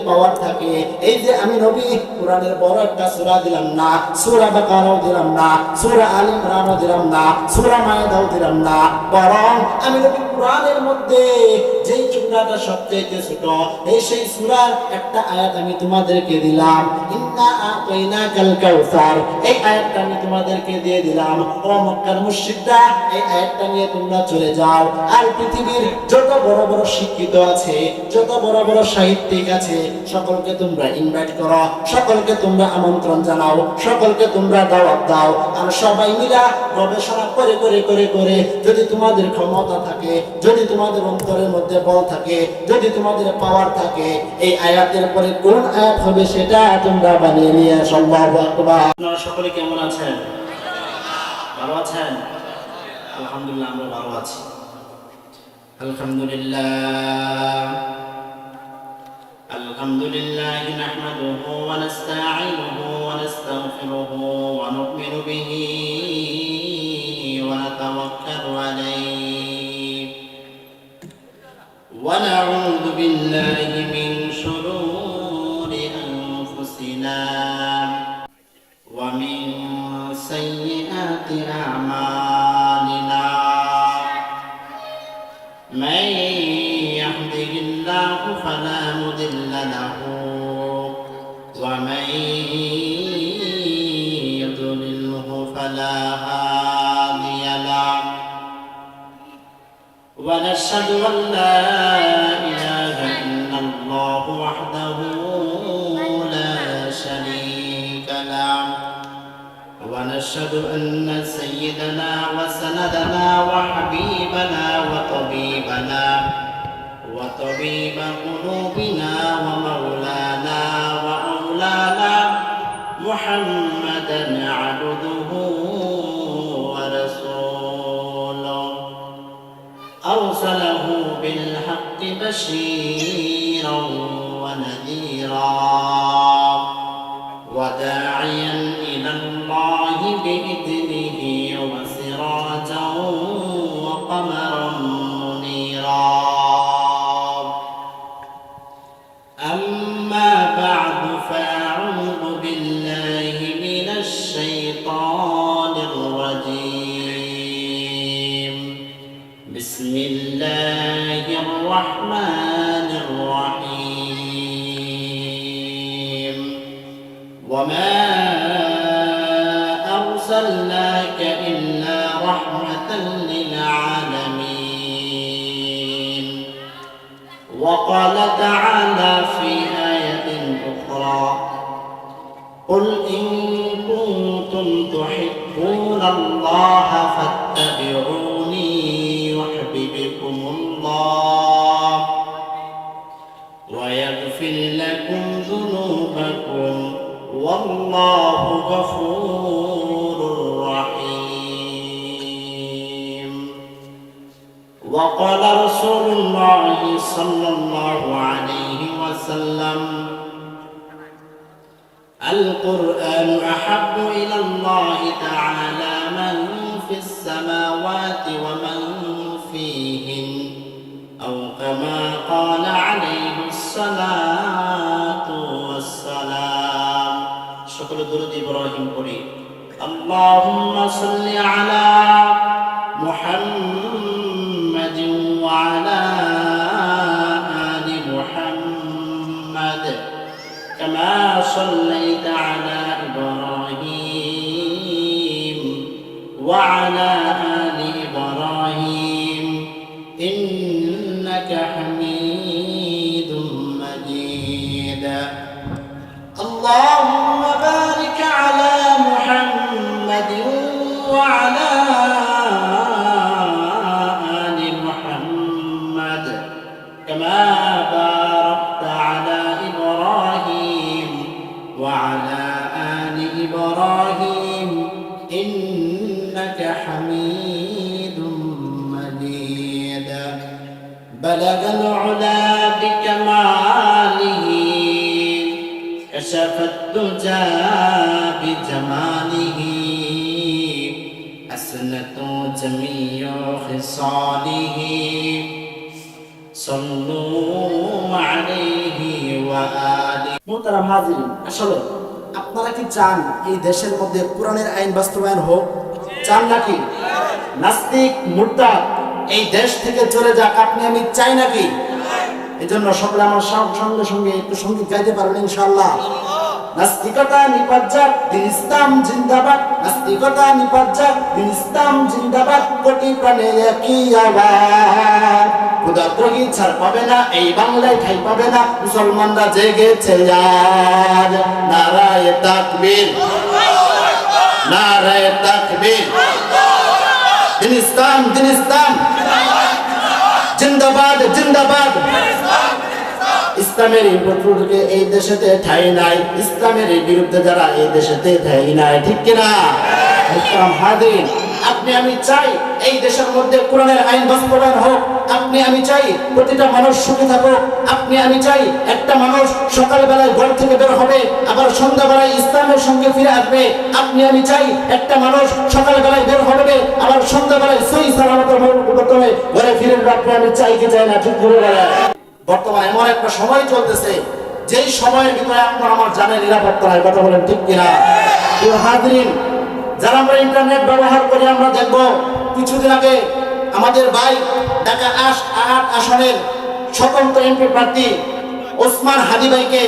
পাওয়ার থাকে। এই যে আমি নবী কোরআনের বড় একটা সূরা দিলাম না, সূরা বাকারাও দিলাম না, সূরা আলে ইমরানও দিলাম না, সূরা মায়েদাও দিলাম না, বরং আমি নবী কোরআনের মধ্যে যেই সূরাটা সবচেয়ে ছোট সেই সূরার একটা আয়াত আমি তোমাদেরকে দিলাম। ইন্না আতাইনাকাল কাউসার, এই আয়াতটা আমি তোমাদেরকে দিয়ে দিলাম। ও মক্কার মুশরিকরা, এই আয়াতটা নিয়ে তোমরা চলে যাও আর পৃথিবীর যত বড় বড় শিক্ষিত আছে, যত বড় বড় সাহিত্যিক আছে, সকলকে তোমরা ইনভাইট করো, সকলকে তোমরা আমন্ত্রণ জানাও, সকলকে তোমরা দাওয়াত দাও। আর সবাই মিলা গবেষণা করে করে করে করে যদি তোমাদের ক্ষমতা থাকে, যদি তোমাদের অন্তরের মধ্যে বল থাকে, যদি তোমাদের পাওয়ার থাকে, এই আয়াতের পরে কোন আয়াত হবে সেটা তোমরা বানিয়ে নিয়ে সম্ভব। আপনারা সকলে কেমন আছেন? ভালো আছেন? আলহামদুলিল্লাহ, আমরা ভালো আছি। আলহামদুলিল্লাহ আলহামদুলিল্লাহ নাহমাদুহু ওয়া নাস্তাঈনুহু ওয়া নাস্তাগফিরুহু ওয়া নু'মিনু বিহি ওয়া নাতাওয়াক্কালু আলাইহি ওয়া নাউযু বিল্লাহি মিন শুরুরি আনফুসিনা ওয়া মিন সাইয়্যাতি আ'মালিনা। من يهده الله فلا مضل له ومن يضلله فلا هادي له ونشهد أن لا إله إلا الله وحده لا شريك له ونشهد أن سيدنا وسندنا وحبيبنا وطبيب قلوبنا ومولانا وأولانا محمدا عبده ورسوله أرسله بالحق بشيرا ونذيرا وداعيا إلى الله بإذنه وسراجا وقمرا منيرا. أما بعد فأعوذ بالله من الشيطان الرجيم. بسم الله الرحمن الرحيم. وما أرسلناك إلا رحمة للعالمين. وقال تعالى في آية أخرى: قل إن كنتم تحبون الله فاتبعوني يحببكم الله ويغفر لكم ذنوبكم والله غفور رحيم. وقال رسول الله صلى الله عليه وسلم: القرآن أحب إلى الله تعالى من في السماوات ومن فيهن، أو كما قال عليه الصلاة والسلام. شكر درود إبراهيم قريب. اللهم صل على محمد وعلى آل محمد كما صليت على إبراهيم وعلى آل إبراهيم إنك حميد مجيد. اللهم بارك على محمد وعلى آل محمد كما باركت على إبراهيم وعلى آل إبراهيم إنك حميد مجيد. بلغ العلا بكماله كشف الدجى بجماله حسنة جميع خصاله صلوا عليه وآله মুহতারাম হাজিরিন, আসলে আপনারা কি চান এই দেশের মধ্যে কোরআনের আইন বাস্তবায়ন হোক? চান নাকি? নাস্তিক মুরতাদ এই দেশ থেকে চলে যাক, আপনি আমি চাই নাকি? এই জন্য সকলে আমার সঙ্গে সঙ্গে একটু সঙ্গীত গাইতে পারবেন ইনশাআল্লাহ। নাস্তিকতা নিপাত যাক, দিন ইসলাম জিন্দাবাদ। নাস্তিকতা নিপাত যাক, দিন ইসলাম জিন্দাবাদ। কোটি প্রাণে একই আওয়াজ, খোদাদ্রোহী ছাড় পাবে না, এই বাংলায় ঠাই পাবে না। মুসলমানরা জেগেছে আজ, নারায়ে তাকবীর, নারায়ে তাকবীর। দিন ইসলাম, দিন ইসলাম জিন্দাবাদ, জিন্দাবাদ। ইসলামের বিরুদ্ধে এই দেশেতে ঠাঁই নাই, ইসলামের বিরুদ্ধে যারা এই দেশেতে ঠাঁই নাই, ঠিক কিনা? মুহতারাম হাজিরিন, আপনি আমি চাই এই দেশের মধ্যে কোরআনের আইন বাস্তবায়ন হোক। আপনি আমি চাই প্রতিটা মানুষ সুখী থাকুক। আপনি আমি চাই একটা মানুষ সকালবেলায় ঘর থেকে বের হবে, আবার সন্ধ্যাবেলায় ইসলামের সঙ্গে ফিরে আসবে। আপনি আমি চাই একটা মানুষ সকালবেলায় বের হবে, আবার সন্ধ্যাবেলায় সহি সালামতের মাধ্যমে ঘরে ফিরে আসবে। আপনি আমি চাই কি চাই না? ঠিক করে বলেন। বর্তমানে এমন একটা সময় চলতেছে যেই সময়ের ভিতরে আপনার আমার জানের নিরাপত্তা নাই, কথা বলেন ঠিক কিনা? প্রিয় হাজিরিন, যারা আমরা ইন্টারনেট ব্যবহার করি আমরা দেখব কিছুদিন আগে আমাদের ভাই ঢাকা ৮ আসনের স্বতন্ত্র এমপি প্রার্থী ওসমান হাদি ভাইকে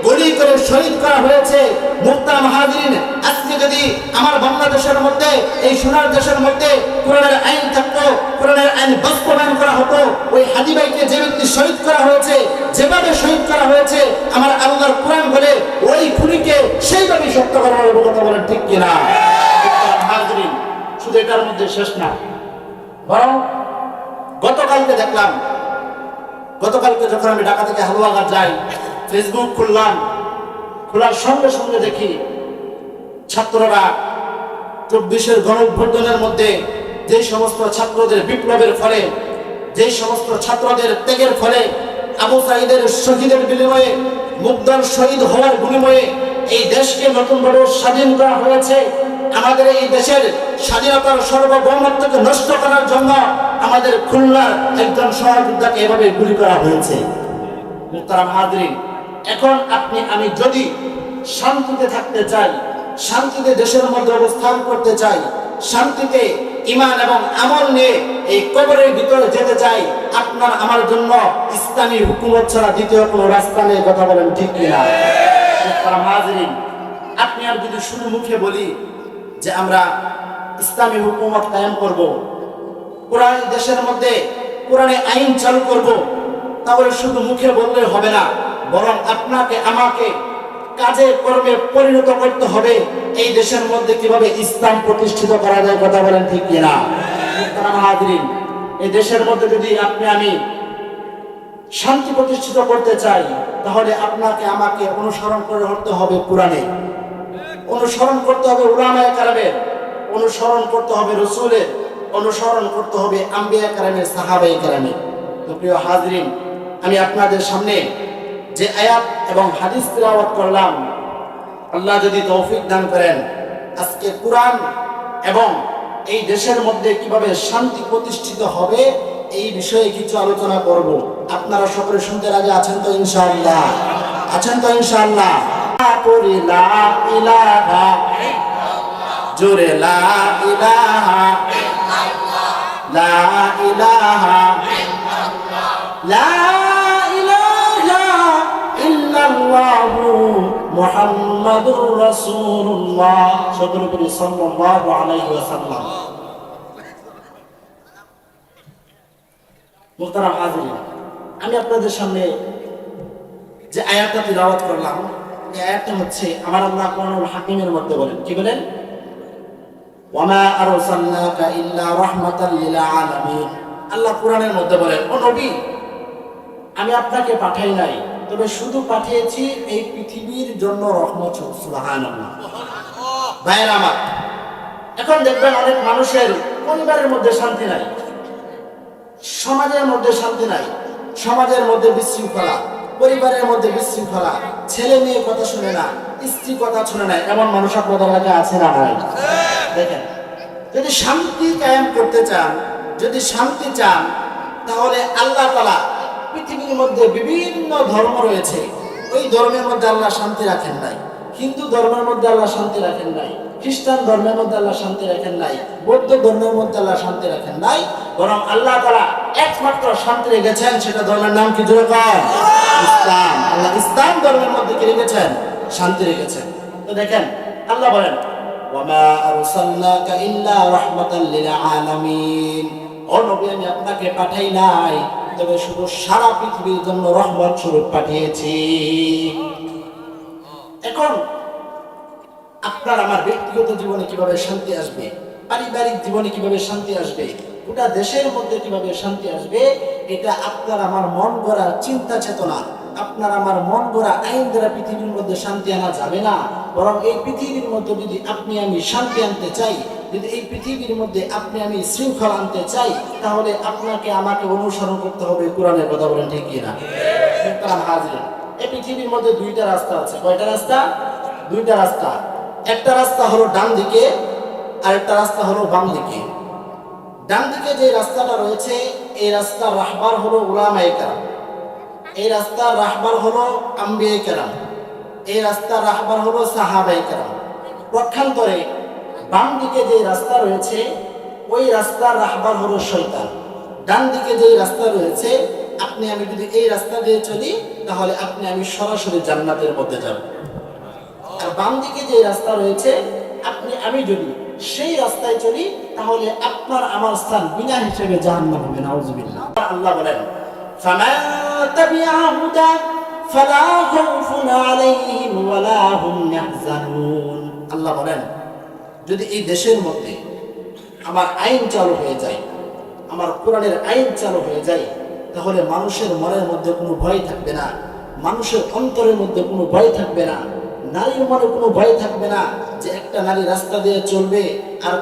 গুলি করে শহীদ করা হয়েছে। মুহতারাম হাজিরিন, আজকে যদি আমার বাংলাদেশের মধ্যে, এই সোনার দেশের মধ্যে কোরআনের আইন থাকতো, কোরআনের আইন বাস্তবায়ন করা হতো, ওই হাদি ভাইকে যে ব্যক্তি শহীদ করা হয়েছে, যেভাবে শহীদ করা হয়েছে, আমার আল্লাহর কোরআন বলে ওই খুনিকে সেইভাবে সত্য করার কথা বলেন, ঠিক কিনা? হাজিরিন, শুধু এটার মধ্যে শেষ না, বরং গতকালকে দেখলাম, গতকালকে যখন আমি ঢাকা থেকে হালুয়াঘাট যাই, ফেসবুক খুললাম, খোলার সঙ্গে সঙ্গে দেখি ছাত্ররা ২৪-এর গণঅভ্যুত্থানের মধ্যে যে সমস্ত ছাত্রদের বিপ্লবের ফলে, যে সমস্ত ছাত্রদের ত্যাগের ফলে, আবু সাঈদের শহীদের বিনিময়ে, মুগ্ধর শহীদ হওয়ার বিনিময়ে এই দেশকে নতুনভাবে স্বাধীন করা হয়েছে। আমাদের এই দেশের স্বাধীনতার সার্বভৌমত্বকে নষ্ট করার জন্য আমাদের খুলনার একজন সহযোদ্ধাকে এভাবে গুলি করা হয়েছে। মুহতারাম হাজিরিন, এখন আপনি আমি যদি শান্তিতে থাকতে চাই, শান্তিতে দেশের মধ্যে অবস্থান করতে চাই, শান্তিতে ঈমান এবং আমল নিয়ে এই কবরের ভিতরে যেতে চাই, আপনার আমার জন্য ইসলামী হুকুমত ছাড়া দ্বিতীয় কোনো রাস্তা নেই, কথা বলেন ঠিক কিনা? মুহতারাম হাজিরিন, আপনি আর যদি শুধু মুখে বলি যে আমরা ইসলামী হুকুমত কায়েম করব, কোরআন দেশের মধ্যে কোরআনে আইন চালু করব, তাহলে শুধু মুখে বললে হবে না, বরং আপনাকে আমাকে কাজে কর্মে পরিণত করতে হবে। এই দেশের মধ্যে কিভাবে ইসলাম প্রতিষ্ঠিত করা যায়, কথা বলেন ঠিক কিনা? মুহতারাম হাজিরিন, এই দেশের মধ্যে যদি আপনি আমি শান্তি প্রতিষ্ঠিত করতে চাই, তাহলে আপনাকে আমাকে অনুসরণ করে হতে হবে কোরআনে, অনুসরণ করতে হবে উলামায়ে কেরামের, অনুসরণ করতে হবে রাসূলের, অনুসরণ করতে হবে আম্বিয়া কেরামের, সাহাবায়ে কেরামের। তো প্রিয় হাজিরিন, আমি আপনাদের সামনে যে আয়াত এবং হাদিস তিলাওয়াত করলাম, আল্লাহ যদি তৌফিক দান করেন, আজকে কোরআন এবং এই দেশের মধ্যে কিভাবে শান্তি প্রতিষ্ঠিত হবে এই বিষয়ে কিছু আলোচনা করব। আপনারা সকলে শুনতে রাজি আছেন তো ইনশাআল্লাহ? আছেন তো ইনশাআল্লাহ? পড়ি লা ইলাহা ইল্লাল্লাহ, জোরে লা ইলাহা ইল্লাল্লাহ, লা ইলাহা ইল্লাল্লাহ, লা মুহাম্মাদুর রাসূলুল্লাহ সাল্লাল্লাহু আলাইহি ওয়াসাল্লাম। মুহতারাম হাজিরিন, আমি আপনাদের সামনে যে আয়াতটা তিলাওয়াত করলাম, এই আয়াতটা হচ্ছে আমার আল্লাহ কোরআনুল হাকিমের মধ্যে বলেন, কি বলেন? ওয়ামা আরসালনাকা ইল্লা রাহমাতাল লিল আলামিন। আল্লাহ কোরআনের মধ্যে বলেন, ও নবী, আমি আপনাকে পাঠাই নাই, তবে শুধু পাঠিয়েছি এই পৃথিবীর জন্য রহমত। সুবহানাল্লাহ। ভাইরা আমার, এখন দেখবেন অনেক মানুষের পরিবারের মধ্যে শান্তি নাই, সমাজের মধ্যে শান্তি নাই, সমাজের মধ্যে বিশৃঙ্খলা, পরিবারের মধ্যে বিশৃঙ্খলা, ছেলে মেয়ে কথা শুনে না, স্ত্রী কথা শুনে না, এমন মানুষ আপনাদের এলাকায় আছে না নাই? দেখেন, যদি শান্তি কায়েম করতে চান, যদি শান্তি চান, তাহলে আল্লাহ তাআলা পৃথিবীর মধ্যে বিভিন্ন ধর্ম রয়েছে, ওই ধর্মের মধ্যে আল্লাহ শান্তি রাখেন নাই, হিন্দু ধর্মের মধ্যে আল্লাহ শান্তি রাখেন নাই, খ্রিস্টান ধর্মের মধ্যে আল্লাহ শান্তি রাখেন নাই, বৌদ্ধ ধর্মের মধ্যে আল্লাহ শান্তি রাখেন নাই, বরং আল্লাহ তাআলা একমাত্র শান্তি রেখেছেন, সেটা ধর্মের নাম কি জোরে কর? ইসলাম। আল্লাহ ইসলাম ধর্মের মধ্যে কি রেখেছেন? শান্তি রেখেছেন। তো দেখেন আল্লাহ বলেন ওয়ামা আরসালনাকা ইল্লা রাহমাতাল লিল আলামিন, ও নবী আমি আপনাকে পাঠাই নাই, তবে শুধু সারা পৃথিবীর জন্য রহমত স্বরূপ পাঠিয়েছি। এখন আপনার আমার ব্যক্তিগত জীবনে কিভাবে শান্তি আসবে, পারিবারিক জীবনে কিভাবে শান্তি আসবে, গোটা দেশের মধ্যে কিভাবে শান্তি আসবে, এটা আপনার আমার মন গড়া চিন্তা চেতনা, আপনার আমার মন গড়া আইন দ্বারা পৃথিবীর মধ্যে শান্তি আনা যাবে না। বরং এই পৃথিবীর মধ্যে যদি আপনি আমি শান্তি আনতে চাই, যদি এই পৃথিবীর মধ্যে আপনি আমি শৃঙ্খলা আনতে চাই, তাহলে আপনাকে আমাকে অনুসরণ করতে হবে কোরআনের কথা। বলেন ঠিক কিনা? হাজির, এই পৃথিবীর মধ্যে দুইটা রাস্তা আছে। কয়টা রাস্তা? দুইটা রাস্তা। একটা রাস্তা হলো ডান দিকে, আর একটা রাস্তা হলো বাম দিকে। ডান দিকে যে রাস্তাটা রয়েছে, এই রাস্তার রাহবার হলো উলামায়ে কেরাম, এই রাস্তার রাহবার হলো আম্বিয়ায়ে কেরাম, এই রাস্তার রাহবার হলো সাহাবায়ে কেরাম। পক্ষান্তরে বাম দিকে যে রাস্তা রয়েছে, ওই রাস্তার রাহবার হলো শয়তান। ডান দিকে যে রাস্তা রয়েছে, আপনি আমি যদি এই রাস্তা দিয়ে চলি, তাহলে আপনি আমি সরাসরি জান্নাতের মধ্যে যাব। আর বাম দিকে যে রাস্তা রয়েছে, আপনি আমি যদি সেই রাস্তায় চলি, তাহলে আপনার আমার স্থান বিনা হিসেবে জাহান্নাম হবে। নাউযুবিল্লাহ। আল্লাহ বলেন ফামান তাবিআ হুদা ফালা খাউফুন আলাইহিম ওয়ালা হুম ইয়াহজানুন। আল্লাহ বলেন যদি এই দেশের মধ্যে আমার আইন চালু হয়ে যায়, আমার কোরআনের আইন চালু হয়ে যায়, তাহলে মানুষের মনের মধ্যে কোনো ভয় থাকবে না, মানুষের অন্তরের মধ্যে কোনো ভয় থাকবে না, নারীর মনে কোনো ভয় থাকবে না যে একটা নারী রাস্তা দিয়ে চলবে আর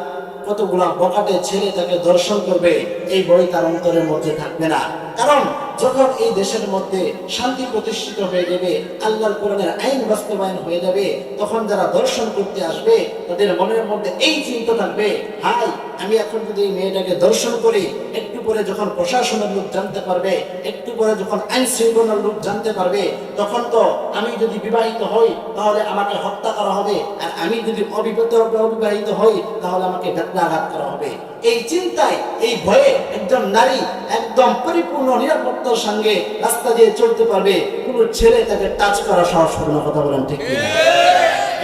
কতগুলা বকাটে ছেলে তাকে দর্শন করবে, এই ভয় তার অন্তরের মধ্যে থাকবে না। কারণ যখন এই দেশের মধ্যে শান্তি প্রতিষ্ঠিত হয়ে যাবে, আল্লাহর কোরআনের আইন বাস্তবায়ন হয়ে যাবে, তখন যারা দর্শন করতে আসবে তাদের মনের মধ্যে এই চিন্তা থাকবে, হাই আমি এখন যদি এই মেয়েটাকে দর্শন করি, একটু পরে যখন প্রশাসনের লোক জানতে পারবে, একটু পরে যখন আইন শৃঙ্খলার লোক জানতে পারবে, তখন তো আমি যদি বিবাহিত হই তাহলে আমাকে হত্যা করা হবে, আর আমি যদি অবিবাহিত হই তাহলে আমাকে বেত্রাঘাত করা হবে। এই চিন্তায়, এই ভয়ে একজন নারী একদম পরিপূর্ণ নিরাপত্তার সঙ্গে রাস্তা দিয়ে চলতে পারবে, কোনো ছেলে তাকে টাচ করা সাহস করবে না। কথা বলেন ঠিক কিনা?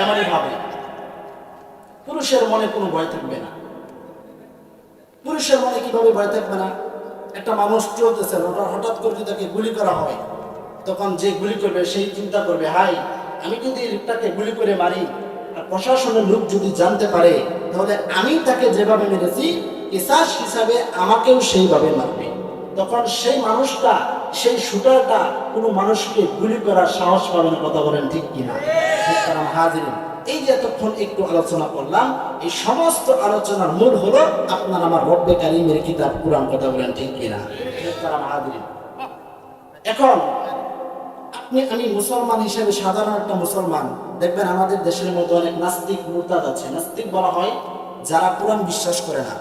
এমনই ভাবে পুরুষের মনে কোনো ভয় থাকবে না। পুরুষের মনে কিভাবে ভয় থাকবে না? একটা মানুষ চলতেছে, হঠাৎ করে তাকে গুলি করা হয়, তখন যে গুলি করবে সেই চিন্তা করবে, হাই আমি যদি লোকটাকে গুলি করে মারি আর প্রশাসনের লোক যদি জানতে পারে, তাহলে আমি তাকে যেভাবে মেরেছি কিসাস হিসাবে আমাকেও সেইভাবে মারবে। তখন সেই মানুষটা, সেই শুটারটা কোনো মানুষকে গুলি করার সাহস পাবে না। কথা বলেন ঠিক কিনা? হাজির, এই যে এতক্ষণ একটু আলোচনা করলাম, এই সমস্ত আলোচনার মূল হলো আপনার আমার রব্বে কারীমের কিতাব কুরআন। কথা বলেন ঠিক কিনা? এখন আপনি আমি মুসলমান হিসেবে, সাধারণ একটা মুসলমান, দেখবেন আমাদের দেশের মধ্যে অনেক নাস্তিক মুরতাদ আছে। নাস্তিক বলা হয় যারা কোরআন বিশ্বাস করে না,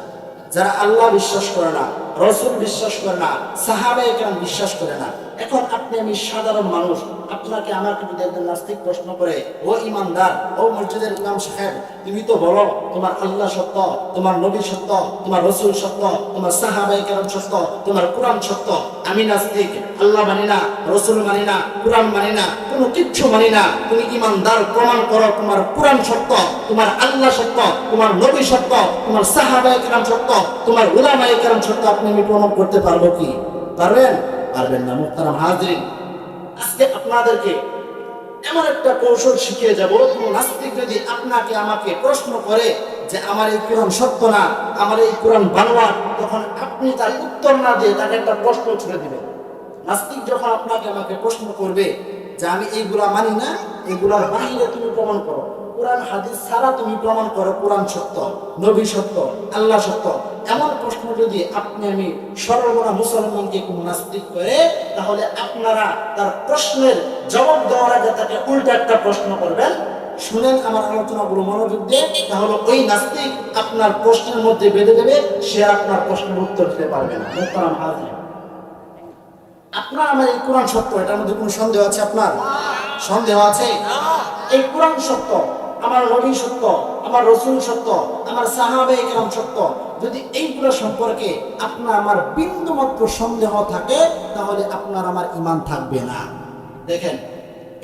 যারা আল্লাহ বিশ্বাস করে না, রাসূল বিশ্বাস করে না, সাহাবায়ে কেরাম বিশ্বাস করে না। এখন আপনি আমি সাধারণ মানুষ, আপনাকে আমাকে যদি একজন নাস্তিক প্রশ্ন করে, ও ইমানদার, ও মসজিদের ইমাম সাহেব, তুমি তো বলো তোমার আল্লাহ সত্য, তোমার নবী সত্য, তোমার রাসূল সত্য, তোমার সাহাবায়ে কেরাম সত্য, তোমার কোরআন সত্য, আমি নাস্তিক, আল্লাহ মানি না, রাসূল মানি না, কোরআন মানি না, কোনো কিচ্ছু মানি না, তুমি ইমানদার, প্রমাণ করো তোমার কোরআন সত্য, তোমার আল্লাহ সত্য, তোমার নবী সত্য, তোমার সাহাবায়ে কেরাম সত্য, তোমার উলামায়ে কেরাম সত্য। আপনি আমি প্রমাণ করতে পারবো কি? পারবেন? পারবেন না। মুহতারাম হাজিরিন, আজকে আপনাদেরকে এমন একটা কৌশল শিখিয়ে যাব, কোন নাস্তিক যদি আপনাকে আমাকে প্রশ্ন করে যে আমার এই কোরআন সত্য না, আমার এই কোরআন বানোয়াট, তখন আপনি তার উত্তর না দিয়ে তাকে একটা প্রশ্ন ছুড়ে দিবেন। নাস্তিক যখন আপনাকে আমাকে প্রশ্ন করবে যে আমি এইগুলা মানি না, এগুলার বাহিরে তুমি প্রমাণ করো, কোরআন হাদিস ছাড়া তুমি প্রমাণ করো কোরআন সত্য, নবী সত্য, আল্লাহ সত্য, এমন প্রশ্ন যদি আপনি আমি সর্বনা মুসলমানকে কোন নাস্তিক করে, তাহলে আপনারা তার প্রশ্নের জবাব দেওয়ার আগে তাকে উল্টা একটা প্রশ্ন করবেন। শুনেন আমার আলোচনাগুলো মনোযোগ দিয়ে, তাহলে ওই নাস্তিক আপনার প্রশ্নের মধ্যে বেঁধে দেবে, সে আপনার প্রশ্নের উত্তর দিতে পারবে না। মুহতারাম হাজির, আপনার আমার এই কোরআন সত্য, এটার মধ্যে কোনো সন্দেহ আছে? আপনার সন্দেহ আছে? এই কোরআন সত্য, আমার নবী সত্য, আমার রসুল সত্য, আমার সাহাবায়ে কেরাম সত্য। যদি এইগুলো সম্পর্কে আপনার আমার বিন্দু মাত্র সন্দেহ থাকে, তাহলে আপনার আমার ঈমান থাকবে না। দেখেন,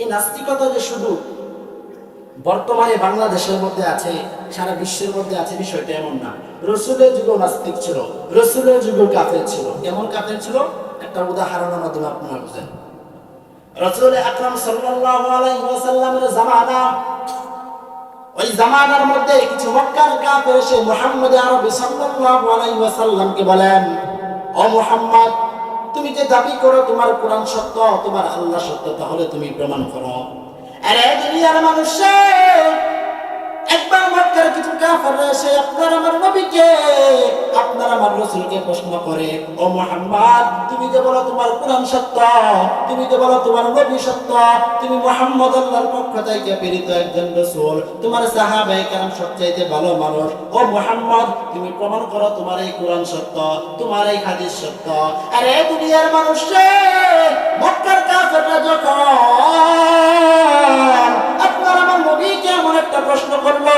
এই নাস্তিকতা যে শুধু বর্তমানে বাংলাদেশের মধ্যে আছে, সারা বিশ্বের মধ্যে আছে, বিষয়টা এমন না। রসুলের যুগেও নাস্তিক ছিল, রসুলের যুগেও কাফের ছিল। কেমন কাফের ছিল? একটা উদাহরণের মাধ্যমে আপনারা বুঝেন। রাসূল আকরাম সাল্লাল্লাহু আলাইহি ওয়াসাল্লামের জামানা, ওই জামানার মধ্যে কিছু মক্কার কাফের এসে মুহাম্মদ আরবি সাল্লাল্লাহু আলাইহি ওয়াসাল্লামকে বলেন, ও মুহাম্মদ, তুমি যে দাবি করো তোমার কোরআন সত্য, তোমার আল্লাহ সত্য, তাহলে তুমি প্রমাণ করো। আরে দুনিয়ার মানুষ, একবার মক্কার কিছু কাফেররা এসে আপনার আমার নবীকে, আপনার আমার রাসূলকে প্রশ্ন করে, ও মুহাম্মদ, তুমি যে বলো তোমার কোরআন সত্য, তুমি যে বলো তোমার নবী সত্য, তুমি মুহাম্মদ আল্লাহর পক্ষ থেকে প্রেরিত একজন রাসূল, তোমার সাহাবায়ে কেরাম সবচাইতে ভালো মানুষ, ও মুহাম্মদ, তুমি প্রমাণ করো তোমার এই কোরআন সত্য, তোমার এই হাদিস সত্য। আরে দুনিয়ার মানুষ, মক্কার কাফেররা যখন আপনার আমার নবীকে এমন একটা প্রশ্ন করলো,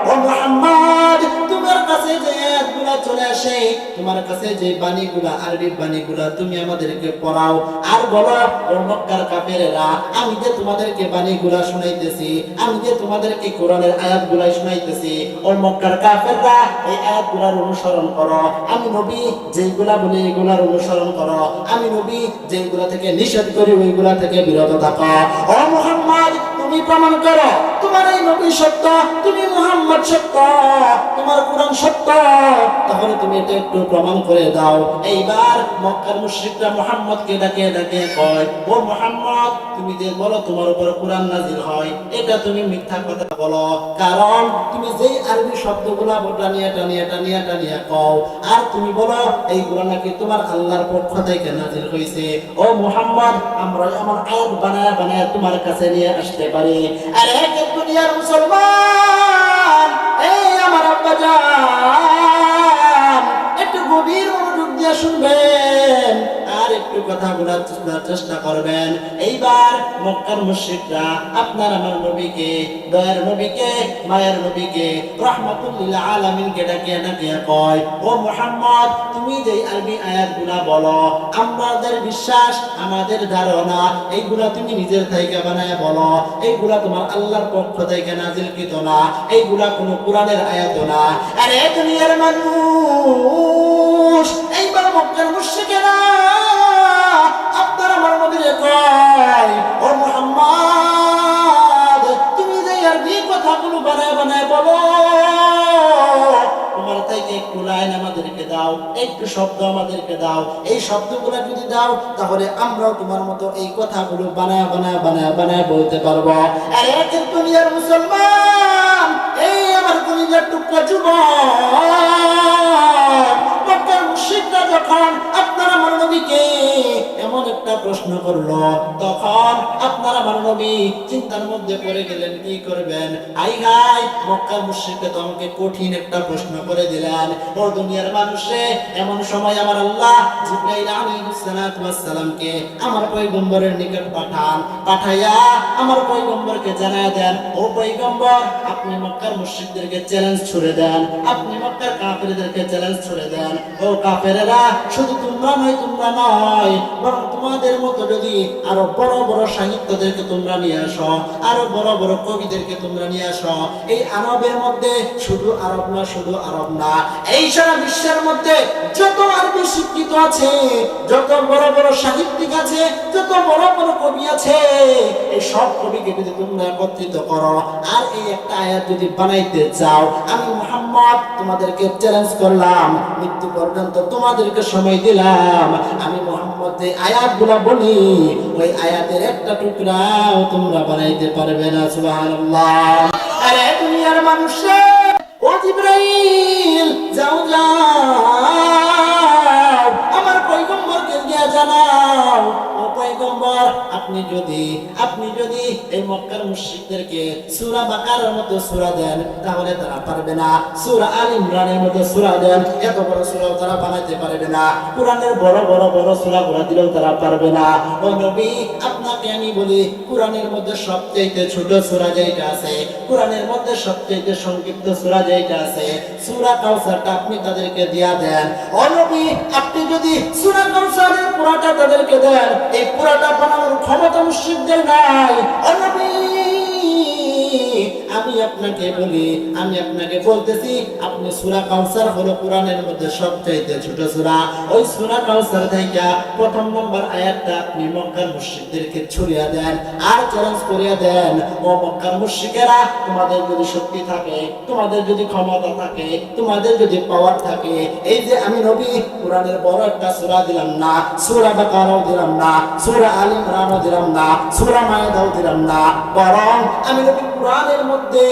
ও মুহাম্মদ, তোমার কাছে যে আয়াতগুলো চলে আসে, তোমার কাছে যে বাণীগুলা, আরবি বাণীগুলা, তুমি আমাদেরকে পড়াও আর বলো, ও মক্কার কাফেরেরা, আমি যে তোমাদেরকে বাণীগুলা শুনাইতেছি, আমি যে তোমাদেরকে কোরআনের আয়াতগুলা শুনাইতেছি, ও মক্কার কাফেররা, এই আয়াতগুলার অনুসরণ করো। আমি নবী যেগুলা বলি এগুলার অনুসরণ করো, আমি নবী যেগুলা থেকে নিষেধ করি ওইগুলা থেকে বিরত থাকো। ও মুহাম্মদ, তুমি প্রমাণ করো তোমার এই নবী সত্য, তুমি মুহাম্মদ সত্য, তোমার কোরআন সত্য, তাহলে তুমি এটা একটু প্রমাণ করে দাও। এইবার মক্কার মুশরিকরা মুহাম্মদকে ডাকে ডাকে কয়, ও মুহাম্মদ, তুমি যে বলো তোমার উপর কোরআন নাজিল হয়, এটা তুমি মিথ্যা কথা বলো, কারণ তুমি যেই আরবি শব্দগুলা টানিয়ে টানিয়ে টানিয়ে টানিয়ে কও, আর তুমি বলো এইগুলা নাকি তোমার আল্লাহর পক্ষ থেকে নাজিল হয়েছে। ও মুহাম্মদ, আমরা আমার আয়াত বানায় বানায় তোমার কাছে নিয়ে আসতে পারি। আর এক দুনিয়ার মুসলমান, এই আমার আব্বাজান, একটু গভীর মনোযোগ দিয়ে শুনবেন আর একটু কথা বলার চেষ্টা করবেন। এইবার মক্কার মুশরিকরা আপনার আমার নবীকে, দয়ার নবীকে, মায়ের নবীকে, রাহমাতুল লিল আলামিনকে ডাকে ডাকে কয়, ও মুহাম্মদ, তুমি যে আরবি আয়াতগুলা বলো, আমাদের বিশ্বাস, আমাদের ধারণা, এইগুলা তুমি নিজের থেকে বানায় বলো, এইগুলা তোমার আল্লাহর পক্ষ থেকে নাজিলকৃত না, এইগুলা কোনো কোরআনের আয়াত না। আরে দুনিয়ার মানুষ, এইবার মক্কার মুশরিকেরা আপনার আমার নবীরে কয়, ও মুহাম্মদ, তুমি যে আরবি কথাগুলো বানায় বানায় বলো, তোমার থেকে একটু লাইন আমাদেরকে দাও, একটু শব্দ আমাদেরকে দাও। এই শব্দগুলো যদি দাও, তাহলে আমরাও তোমার মতো এই কথাগুলো বানায় বানায় বানায় বানায় বলতে পারবো। আর এক দুনিয়ার মুসলমান, এই আমার কলিজার টুকরা যুবক, মক্কার মুশরিকরা যখন আপনার আমার নবীকে এমন একটা প্রশ্ন করলো, তখন আপনার আমার নবী চিন্তার মধ্যে পড়ে গেলেন, কি করবেন। আই হাই, মক্কার মুশরিকরা তো আমাকে কঠিন একটা প্রশ্ন করে দিলেন। ও দুনিয়ার মানুষে, এমন সময় আমার আল্লাহ জিবরাইল আলাইহিস সালাতু ওয়াস সালামকে আমার পয়গম্বরের নিকট পাঠাইয়া আমার পয়গম্বরকে জানায় দেন, ও পয়গম্বর, আপনি মক্কার মুশরিকদেরকে চ্যালেঞ্জ ছুড়ে দেন, আপনি মক্কার কাফেরদেরকে চ্যালেঞ্জ ছুড়ে দেন, ও কাফেরেরা, শুধু তোমরা নয়, বরং তোমাদের মতো যদি আরো বড় বড় সাহিত্যদেরকে তোমরা নিয়ে আসো, আরো বড় বড় কবিদেরকে তোমরা নিয়ে আসো। এই আরবের মধ্যে শুধু আরব না, শুধু আরব না, এই সারা বিশ্বের মধ্যে যত আরবি শিক্ষিত আছে, যত বড় বড় সাহিত্যিক আছে, যত বড় বড় কবি আছে, এই সব কবিকে যদি তোমরা একত্রিত করো আর এই একটা আয়াত যদি বানাইতে চাও, আমি মুহাম্মদ তোমাদেরকে চ্যালেঞ্জ করলাম, মৃত্যু পর্যন্ত তোমাদেরকে সময় দিলাম, আমি মুহাম্মদ যে আয়াতগুলো বলি ওই আয়াতের একটা টুকরাও তোমরা বানাইতে পারবে না। সুবহানাল্লাহ। আরে দুনিয়ার মানুষ, ও জিবরাইল, যাও আমার পয়গম্বরকে গিয়ে জানাও, ও পয়গম্বর, আপনি যদি এই মক্কার মুশরিকদেরকে সূরা বাকারার মতো সূরা দেন, তাহলে তারা পারবে না। সূরা আল ইমরানের মতো সূরা দেন, এত বড় সূরাও তারা বানাইতে পারবে না। কোরআনের বড় বড় বড় সূরাগুলো দিলেও তারা পারবে না। ও নবী, আপনাকে আমি বলি, কোরআনের মধ্যে সবচেয়ে ছোট সূরা যেটা আছে, কোরআনের মধ্যে সবচেয়ে সংক্ষিপ্ত সূরা যেটা আছে, সূরা কাউসারটা আপনি তাদেরকে দিয়া দেন। ও নবী, আপনি যদি সূরা কাউসারের পুরাটা তাদেরকে দেন, এই পুরাটা বানানোর ক্ষমতা মুশরিকদের নাই। ও নবী, আমি আপনাকে বলি, আমি আপনাকে বলতেছি, আপনি সূরা কাউসার হলো কোরআনের মধ্যে সবচাইতে ছোট সূরা। ওই সূরা কাউসার থেকে প্রথম নম্বর আয়াতটা আপনি মক্কার মুশরিকদেরকে ছড়িয়ে দেন আর চ্যালেঞ্জ করিয়া দেন, ও মক্কার মুশরিকেরা, তোমাদের যদি শক্তি থাকে, তোমাদের যদি ক্ষমতা থাকে, তোমাদের যদি পাওয়ার থাকে, এই যে আমি নবী কোরআনের বড় একটা সূরা দিলাম না, সূরা বাকারাও দিলাম না, সূরা আল ইমরানও দিলাম না, সূরা মায়েদাও দিলাম না, বরং আমি নবী কোরআনের মধ্যে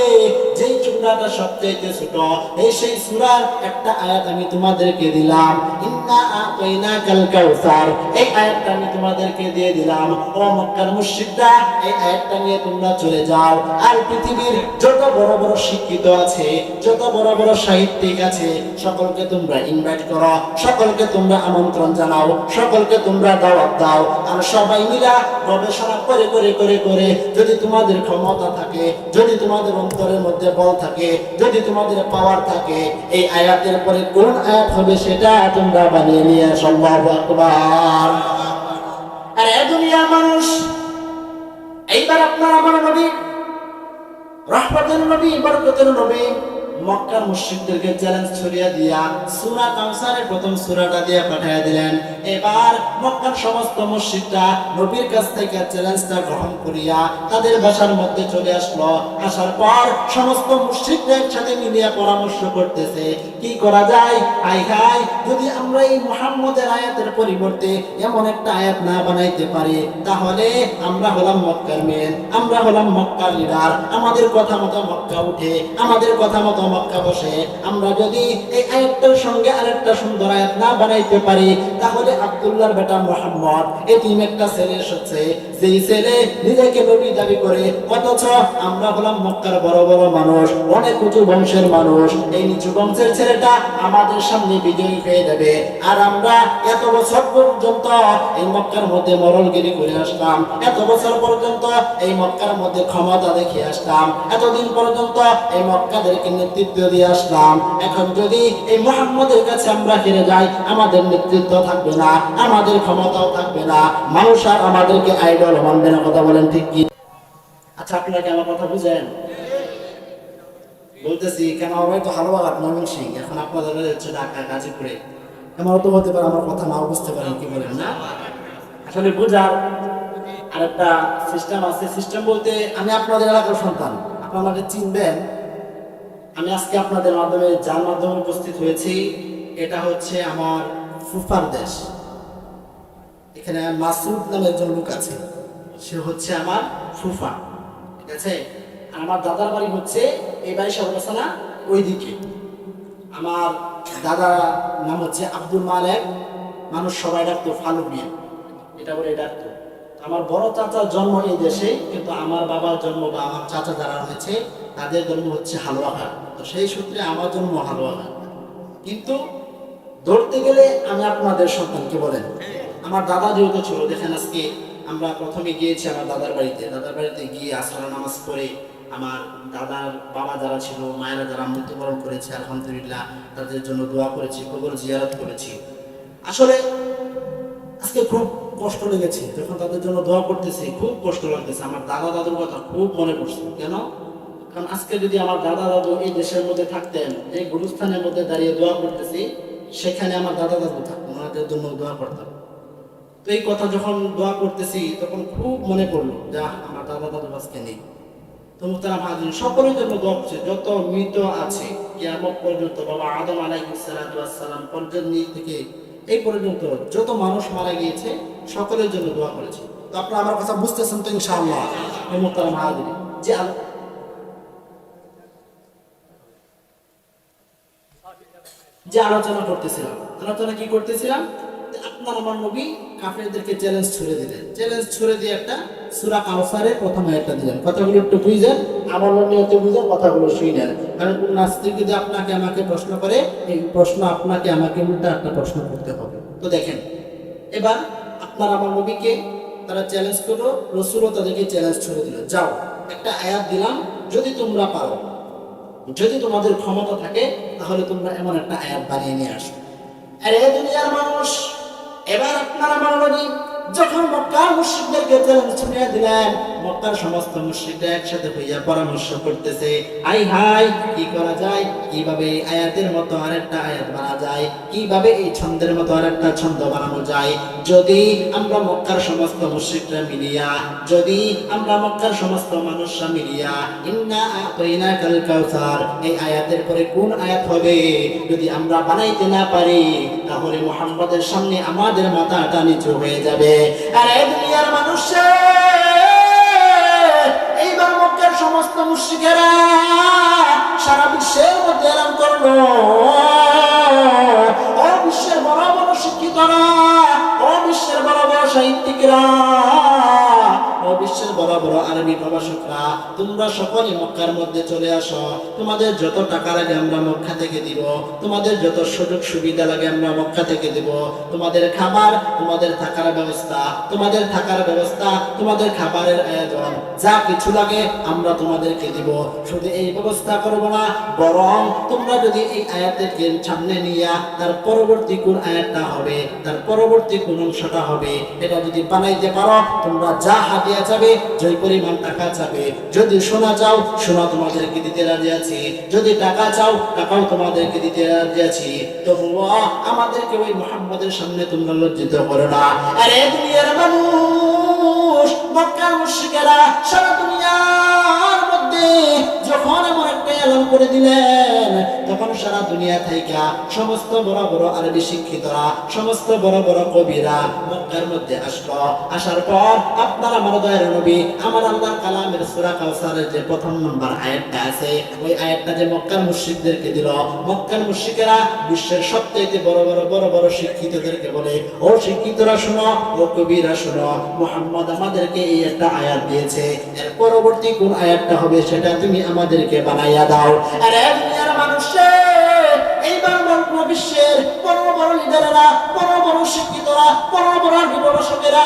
যেই সূরাটা সবচেয়ে ছোট, এই সেই সূরার একটা আয়াত আমি তোমাদেরকে দিলাম, ইন্না আতাইনাকাল কাউসার, এই আয়াতটা আমি তোমাদেরকে দিয়ে দিলাম। ও মক্কার মুশরিকরা, এই আয়াতটা নিয়ে তোমরা চলে যাও আর পৃথিবীর যত বড় বড় শিক্ষিত আছে, যত বড় বড় সাহিত্যিক আছে, সকলকে তোমরা ইনভাইট করো, সকলকে তোমরা আমন্ত্রণ জানাও, সকলকে তোমরা দাওয়াত দাও, আর সবাই মিলা গবেষণা করে করে করে করে যদি তোমাদের ক্ষমতা থাকে, যদি তোমাদের অন্তরের মধ্যে বল থাকে, যদি তোমাদের পাওয়ার থাকে, এই আয়াতের পরে কোন আয়াত হবে সেটা তোমরা বানিয়ে নিয়ে সম্ভব আকবার। আর এ দুনিয়ার মানুষ, এইবার আপনার আমার নবী, রহমতের নবী, বরকতের নবী, মক্কার মুশরিকদেরকে চ্যালেঞ্জ ছড়িয়ে দিয়া সূরা কাউসারের প্রথম সূরাটা দিয়ে পাঠিয়ে দিলেন। এবার মক্কার সমস্ত মুশরিকরা নবীর কাছ থেকে চ্যালেঞ্জটা গ্রহণ করিয়া তাদের ভাষার মধ্যে চলে আসলো। আসার পর সমস্ত মুশরিকরা একসাথে মিলিয়ে পরামর্শ করতেছে, কি করা যায়। হাই হাই, যদি আমরা এই মুহাম্মদের আয়াতের পরিবর্তে এমন একটা আয়াত না বানাইতে পারি, তাহলে আমরা হলাম মক্কার মেন, আমরা হলাম মক্কার লিডার, আমাদের কথা মতো মক্কা উঠে, আমাদের কথা মতো মক্কা বসে। আমরা যদি এই আয়াতটার সঙ্গে আরেকটা সুন্দর আয়াত না বানাইতে পারি, তাহলে আব্দুল্লাহর বেটা মুহাম্মদ এতিম একটা ছেলে এসেছে, যেই ছেলে নিজেকে নবী দাবি করে, অথচ আমরা হলাম মক্কার বড় বড় মানুষ, অনেক উঁচু বংশের মানুষ। এই নিচু বংশের ছেলেটা আমাদের সামনে বিজয়ী হয়ে যাবে, আর আমরা এত বছর পর্যন্ত এই মক্কার মধ্যে মরলগিরি করে আসলাম, এত বছর পর্যন্ত এই মক্কার মধ্যে ক্ষমতা দেখিয়ে আসলাম, এতদিন পর্যন্ত এই মক্কাদেরকে নেতৃত্ব দিয়ে আসলাম। এখন যদি এই মুহাম্মদের কাছে আমরা হেরে যাই, আমাদের নেতৃত্ব থাকবে না, আমাদের ক্ষমতাও থাকবে না, মানুষ আর আমাদেরকে আইডল মানবে না। কথা বলেন ঠিক কি? আচ্ছা, আপনারা কি আমার কথা বুঝেন? বলতেছি কেন, আমরা তো হালুয়াঘাট ময়মনসিংহ, এখন আপনাদের হচ্ছে ঢাকা গাজীপুরে, এমন তো হতে পারে আমার কথা নাও বুঝতে পারেন, কি বলেন না? আসলে বোঝার আরেকটা সিস্টেম আছে। সিস্টেম বলতে, আমি আপনাদের এলাকার সন্তান, আপনারা আমাকে চিনবেন। আমি আজকে আপনাদের মাধ্যমে যার মাধ্যমে উপস্থিত হয়েছি, এটা হচ্ছে আমার ফুফার দেশ। এখানে মাসুদ নামে একজন লোক আছে, সে হচ্ছে আমার ফুফা, ঠিক আছে। আর আমার দাদার বাড়ি হচ্ছে এই বাড়ি সর্বসানা ওইদিকে। আমার দাদার নাম হচ্ছে আব্দুল মালেক, মানুষ সবাই ডাকতো ফালুক মিয়া, এটা বলে ডাকতো। আমার বড় চাচার জন্ম এই দেশে, কিন্তু আমার বাবার জন্ম বা আমার চাচা যারা হয়েছে তাদের জন্ম হচ্ছে হালুয়াঘাট, তো সেই সূত্রে আমার জন্ম হালুয়াঘাট। কিন্তু ধরতে গেলে আমি আপনাদের সন্তানকে বলেন, আমার দাদা যেহেতু ছিল, দেখেন আজকে আমরা প্রথমে গিয়েছি আমার দাদার বাড়িতে, দাদার বাড়িতে গিয়ে আসর নামাজ পড়ে আমার দাদার বাবা যারা ছিল, মায়েরা যারা মৃত্যুবরণ করেছে, আলহামদুলিল্লাহ তাদের জন্য দোয়া করেছি, কবর জিয়ারত করেছি। আসলে আজকে খুব কষ্ট লেগেছে যখন তাদের জন্য দোয়া করতেছি, খুব কষ্ট লাগতেছে। আমার দাদা দাদুর কথা খুব মনে পড়ছে। কেন? কারণ আজকে যদি আমার দাদা দাদু এই দেশের মধ্যে থাকতেন, এই গুরুস্থানের মধ্যে দাঁড়িয়ে দোয়া করতেছি, সেখানে আমার দাদা দাদু থাকতেন, ওনাদের জন্য দোয়া করতাম। তো এই কথা যখন দোয়া করতেছি তখন খুব মনে পড়লো, যা আমার দাদা দাদু আজকে নেই। তো মুহতারাম হাজির, সকলের জন্য দোয়া করছে, যত মৃত আছে কিয়ামত পর্যন্ত, বাবা আদম আলাইহিস সালাম পর্যন্ত থেকে এই পর্যন্ত যত মানুষ মারা গিয়েছে সকলের জন্য দোয়া করেছে। তো আপনারা আমার কথা বুঝতেছেন তো ইনশাআল্লাহ? মুহতারাম হাজির, যে আলোচনা করতেছিলাম, আলোচনা কি করতেছিলাম, আপনার আমার নবী কাফেরদেরকে চ্যালেঞ্জ ছুড়ে দিলেন। চ্যালেঞ্জ ছুড়ে দিয়ে একটা সূরা কাউসারের প্রথম আয়াতটা দিলেন। কথাগুলো একটু বুঝেন, আমল নিয়তে বুঝেন, কথাগুলো শুনেন। কারণ কোন নাস্তিক যদি আপনাকে আমাকে প্রশ্ন করে, এই প্রশ্ন আপনাকে আমাকে উল্টা একটা প্রশ্ন করতে হবে। তো দেখেন, এবার আপনার আমার নবীকে তারা চ্যালেঞ্জ করলো, রাসূলও তাদেরকে চ্যালেঞ্জ ছুড়ে দিল, যাও একটা আয়াত দিলাম, যদি তোমরা পারো, যদি তোমাদের ক্ষমতা থাকে, তাহলে তোমরা এমন একটা আয়াত বানিয়ে নিয়ে আসো। আরে দুনিয়ার মানুষ, এবার আপনার আমার নবী যখন মক্কার মুশরিকদেরকে চ্যালেঞ্জ ছুড়ে দিলেন, মক্কার সমস্ত মুশরিকরা একসাথে হইয়া পরামর্শ করতেছে, আই হাই কি করা যায়, কিভাবে এই আয়াতের মতো আরেকটা আয়াত বানানো যায়, কিভাবে এই ছন্দের মতো আরেকটা ছন্দ বানানো যায়। যদি আমরা মক্কার সমস্ত মুশরিকরা মিলিয়া, যদি আমরা মক্কার সমস্ত মানুষরা মিলিয়া ইন্না আতাইনাকাল কাউসার এই আয়াতের পরে কোন আয়াত হবে যদি আমরা বানাইতে না পারি, তাহলে মুহাম্মদের সামনে আমাদের মাথাটা নিচু হয়ে যাবে। আরে দুনিয়ার মানুষ, এইবার মক্কার সমস্ত মুশরিকেরা সারা বিশ্বের মধ্যে এলান করলো, ও বিশ্বের বড় বড় শিক্ষিতরা, ও বিশ্বের বড় বড় সাহিত্যিকরা, ও বিশ্বের বড় বড় আরবি প্রভাষকরা, তোমরা সকলে মক্কার মধ্যে চলে আসো। তোমাদের যত টাকা লাগে আমরা মক্কা থেকে দিব, তোমাদের যত সুযোগ সুবিধা লাগে আমরা মক্কা থেকে দিব, তোমাদের খাবার, তোমাদের থাকার ব্যবস্থা, তোমাদের থাকার ব্যবস্থা, তোমাদের খাবারের আয়োজন, যা কিছু লাগে আমরা তোমাদেরকে দিব। শুধু এই ব্যবস্থা করব না, বরং তোমরা যদি এই আয়াতকে সামনে নিয়ে তার পরবর্তী কোন আয়াতটা হবে, তার পরবর্তী কোন অংশটা হবে, এটা যদি বানাইতে পারো, তোমরা যা হাদিয়া যাবে, যে পরিমাণ টাকা চাবে, যদি সোনা চাও সোনা তোমাদেরকে দিতে রাজি আছি, যদি টাকা চাও টাকাও তোমাদেরকে দিতে রাজি আছি, তবুও আমাদেরকে ওই মুহাম্মদের সামনে তোমরা লজ্জিত করো না। আরে দুনিয়ার মানুষ, মক্কার মুশরিকেরা সারা দুনিয়ার মধ্যে যখন এমন একটা এলান করে দিলেন, তখন সারা দুনিয়া থেকে সমস্ত বড় বড় আরবি শিক্ষিতরা, সমস্ত বড় বড় কবিরা মক্কার মধ্যে আসলো। আসার পর আপনার আমার দয়ার নবী, আমার আল্লাহর কালামের সূরা কাউসারের যে প্রথম নম্বর আয়াতটা আছে, ওই আয়াতটা যে মক্কার মুশরিকদেরকে দিল, মক্কার মুশরিকেরা বিশ্বের সবচেয়ে বড় বড় বড় বড় শিক্ষিতদেরকে বলে, ও শিক্ষিতরা শোনো, ও কবিরা শোনো, মুহাম্মদ আমাদেরকে এই একটা আয়াত দিয়েছে, এর পরবর্তী কোন আয়াতটা হবে সেটা তুমি আমাদেরকে বানাইয়া দাও। আরে দুনিয়ার মানুষের এইবার বিশ্বের বড় বড় লিডারেরা, বড় বড় শিক্ষিতরা, বড় বড় বিপ্লবীরা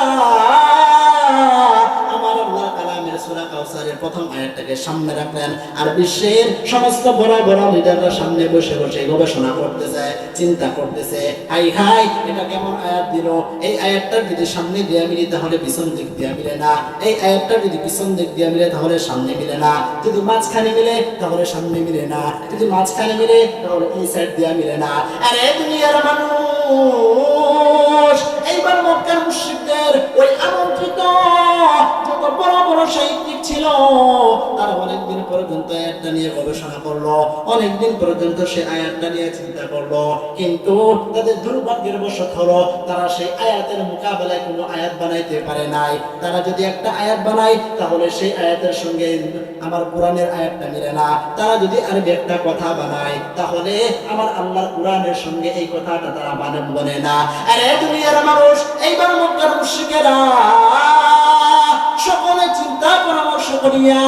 আমার আল্লাহর কালামের সূরা কাউসারের প্রথম আয়াতটাকে সামনে রাখলেন, আর বিশ্বের সমস্ত বড় বড় লিডাররা সামনে বসে বসে গবেষণা করতেছে, চিন্তা করতেছে, হাই হাই এটা কেমন আয়াত দিল, এই আয়াতটা যদি সামনে দিয়ে মিলে তাহলে পিছন দিক দিয়ে মিলে না, এই আয়াতটা যদি পিছন দিক দিয়ে মিলে তাহলে সামনে মিলে না, যদি মাঝখানে মিলে তাহলে সামনে মিলে না, যদি মাঝখানে মিলে তাহলে এই সাইড দিয়ে মিলে না। আরে দুনিয়ার মানুষ, এইবার মক্কার মুশরিকদের ওই আমন্ত্রিত যত বড় বড় সাহিত্যিক ছিল, তারা অনেকদিন পর্যন্ত আয়াতটা নিয়ে গবেষণা করলো, অনেকদিন পর্যন্ত সে আয়াতটা নিয়ে চিন্তা করলো, কিন্তু তাদের দুর্ভাগ্যের বশত হলো তারা সেই আয়াতের মোকাবেলায় কোনো আয়াত বানাইতে পারে নাই। তারা যদি একটা আয়াত বানায় তাহলে সেই আয়াতের সঙ্গে আমার কোরআনের আয়াতটা মিলে না, তারা যদি আরবি একটা কথা বানায় তাহলে আমার আল্লাহর কোরআনের সঙ্গে এই কথাটা তারা বনে না। আরে দুনিয়ার মানুষ, এইবার মক্কার মুশরিকেরা সকলে চিন্তা পরামর্শ করিয়া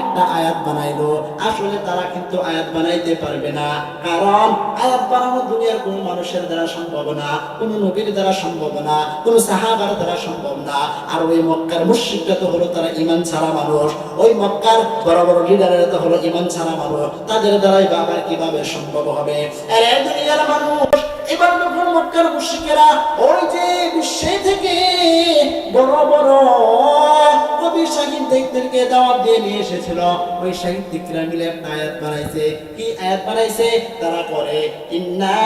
একটা আয়াত বানাইলো। আসলে তারা কিন্তু আয়াত বানাইতে পারবে না, কারণ আয়াত বানানো দুনিয়ার কোনো মানুষের দ্বারা সম্ভব না, কোনো নবীর দ্বারা সম্ভব না, কোনো সাহাবার দ্বারা সম্ভব না। আর ওই মক্কার মুশরিকরা তো হলো তারা ঈমান ছাড়া মানুষ, ওই মক্কার বড় বড় লিডারেরা তো হলো ঈমান ছাড়া মানুষ, তাদের দ্বারাই বা আবার কিভাবে সম্ভব হবে? আরে দুনিয়ার মানুষ, এবার যখন মক্কার মুশরিকেরা ওই যে বিশ্বে থেকে বড় বড় কবি সাহিত্যিকদেরকে দাওয়াত দিয়ে নিয়ে এসেছিল, ওই সাহিত্যিকরা মিলে একটা আয়াত বানাইছে। কি আয়াত বানাইছে? তারা করে ইন্না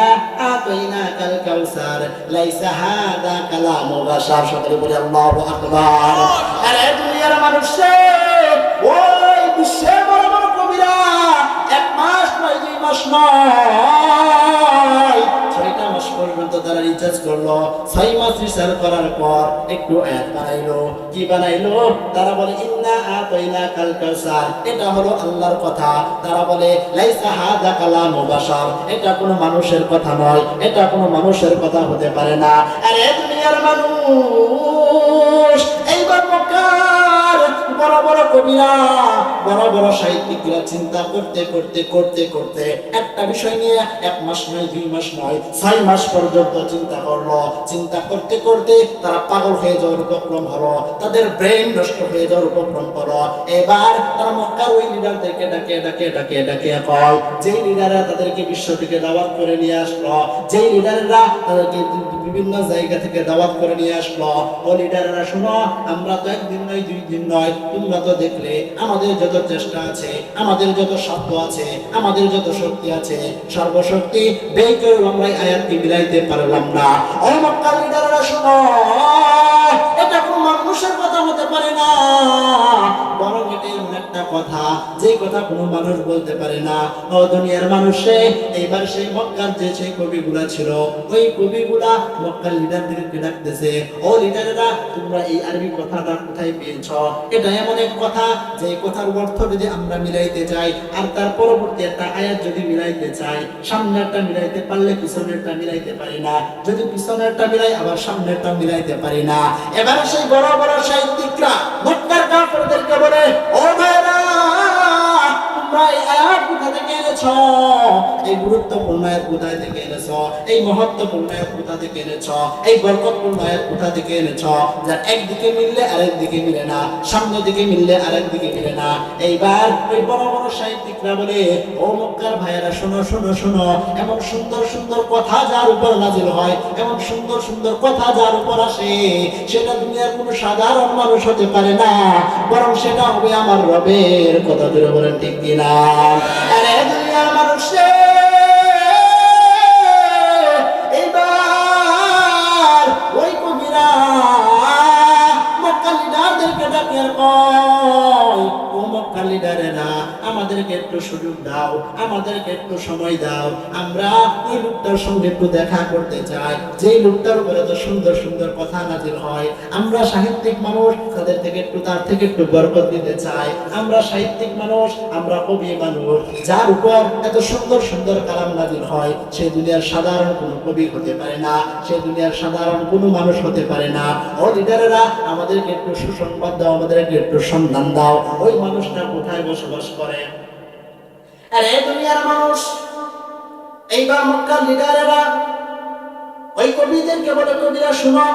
আতাইনাকাল কাউসার লাইসা হাদা কালামু বাশার। সকলে বলে আল্লাহু আকবার। আরে দুনিয়ার মানুষ, ওই বিশ্বের বড় বড় কবিরা 1 মাস নয়, 2 মাস নয়, 6টা মাস পর্যন্ত তারা রিসার্চ করলো, 6 মাস রিসার্চ করার পর একটু আয়াত বানাইলো। কি বানাইলো? তারা বলে ইন্না আতাইনাকাল কাউসার, এটা হলো আল্লাহর কথা। তারা বলে লাইসা হাযা কালামু বাশার, এটা কোনো মানুষের কথা নয়, এটা কোনো মানুষের কথা হতে পারে না। আরে দুনিয়ার মানুষ, এইবার মক্কার বড় বড় কবিরা, বড় বড় সাহিত্যিকরা চিন্তা করতে করতে করতে করতে একটা বিষয় নিয়ে 1 মাস নয়, 2 মাস নয়, 6 মাস পর্যন্ত চিন্তা করলো। চিন্তা করতে করতে তারা পাগল হয়ে যাওয়ার উপক্রম হলো, তাদের ব্রেন নষ্ট হয়ে যাওয়ার উপক্রম হলো। এবার তারা মক্কার ওই লিডারদেরকে ডাকে ডাকে ডাকে ডাকে কয়, যেই লিডাররা তাদেরকে বিশ্ব থেকে দাওয়াত করে নিয়ে আসলো, যেই লিডাররা তাদেরকে বিভিন্ন জায়গা থেকে দাওয়াত করে নিয়ে আসলো, ও লিডাররা শোনো, আমরা তো 1 দিন নয় 2 দিন নয়, তোমরা তো দেখলে আমাদের যত চেষ্টা আছে, আমাদের যত সাধ্য আছে, আমাদের যত শক্তি আছে, সর্বশক্তি ব্যয় করে আমরা আয়াতকে মিলাইতে পারলাম না। ও মক্কার লিডাররা শোনো, এটা কোনো মানুষের কথা হতে পারে না, বরং এটা এমন একটা কথা যে কথা কোনো মানুষ বলতে পারে না। ও দুনিয়ার মানুষে, এইবার সেই মক্কার যে সেই কবিগুলা ছিল, ওই কবিগুলা মক্কার লিডারদেরকে ডাকতেছে, ও লিডারেরা, তোমরা এই আরবি কথাটা কোথায় পেয়েছ? এটা এমন এক কথা যে কথার অর্থ যদি আমরা মিলাইতে চাই আর তার পরবর্তী একটা আয়াত যদি মিলাইতে চাই, সামনেরটা মিলাইতে পারলে পিছনেরটা মিলাইতে পারি না, যদি পিছনেরটা মিলাই আবার সামনেরটা মিলাইতে পারি না। এবার সেই বড় বড় সাহিত্যিকরা মক্কার কাফেরদেরকে বলে, ও ভাইরা, তোমরা এই আয়াত কোথা থেকে এনেছ? এই গুরুত্বপূর্ণ আয়াত কোথা থেকে এনেছ? এই মহত্বপূর্ণ আয়াত কোথা থেকে এনেছ? এই বরকতপূর্ণ আয়াত কোথা থেকে এনেছ? যা একদিকে মিললে আরেক দিকে মিলে না, সামনের দিকে মিললে আরেক দিকে মিলে না। এইবার ওই বড় বড় সাহিত্যিকরা বলে, ও মক্কার ভাইয়েরা, শোনো শোনো শোনো, এমন সুন্দর সুন্দর কথা যার উপর নাজিল হয়, এমন সুন্দর সুন্দর কথা যার উপর আসে, সেটা দুনিয়ার কোনো সাধারণ মানুষ হতে পারে না, বরং সেটা হবে আমার রবের কথা। ধরে বলেন ঠিক কিনা? আরে দুনিয়ার মানুষে, এইবার ওই কবিরা মক্কা লিডারদেরকে ডাকে আর কয়, ও মক্কা লিডারেরা, আমাদেরকে একটু সুযোগ দাও, আমাদেরকে একটু সময় দাও, আমরা এই লোকটার সঙ্গে একটু দেখা করতে চাই, যেই লোকটার উপরে তো সুন্দর সুন্দর কথা নাজিল হয়। আমরা সাহিত্যিক মানুষ, তাদের থেকে একটু, তার থেকে একটু বরকত দিতে চাই। আমরা সাহিত্যিক মানুষ, আমরা কবি মানুষ, যার উপর এত সুন্দর সুন্দর কালাম নাজিল হয়, সে দুনিয়ার সাধারণ কোনো কবি হতে পারে না, সে দুনিয়ার সাধারণ কোনো মানুষ হতে পারে না। ও লিডারেরা, আমাদেরকে একটু সুসংবাদ দাও, আমাদেরকে একটু সন্ধান দাও, ওই মানুষটা কোথায় বসবাস করে। আরে দুনিয়ার মানুষ, এইবার মক্কার লিডারেরা ওই কবিদেরকে বলে, কবিরা শুনো,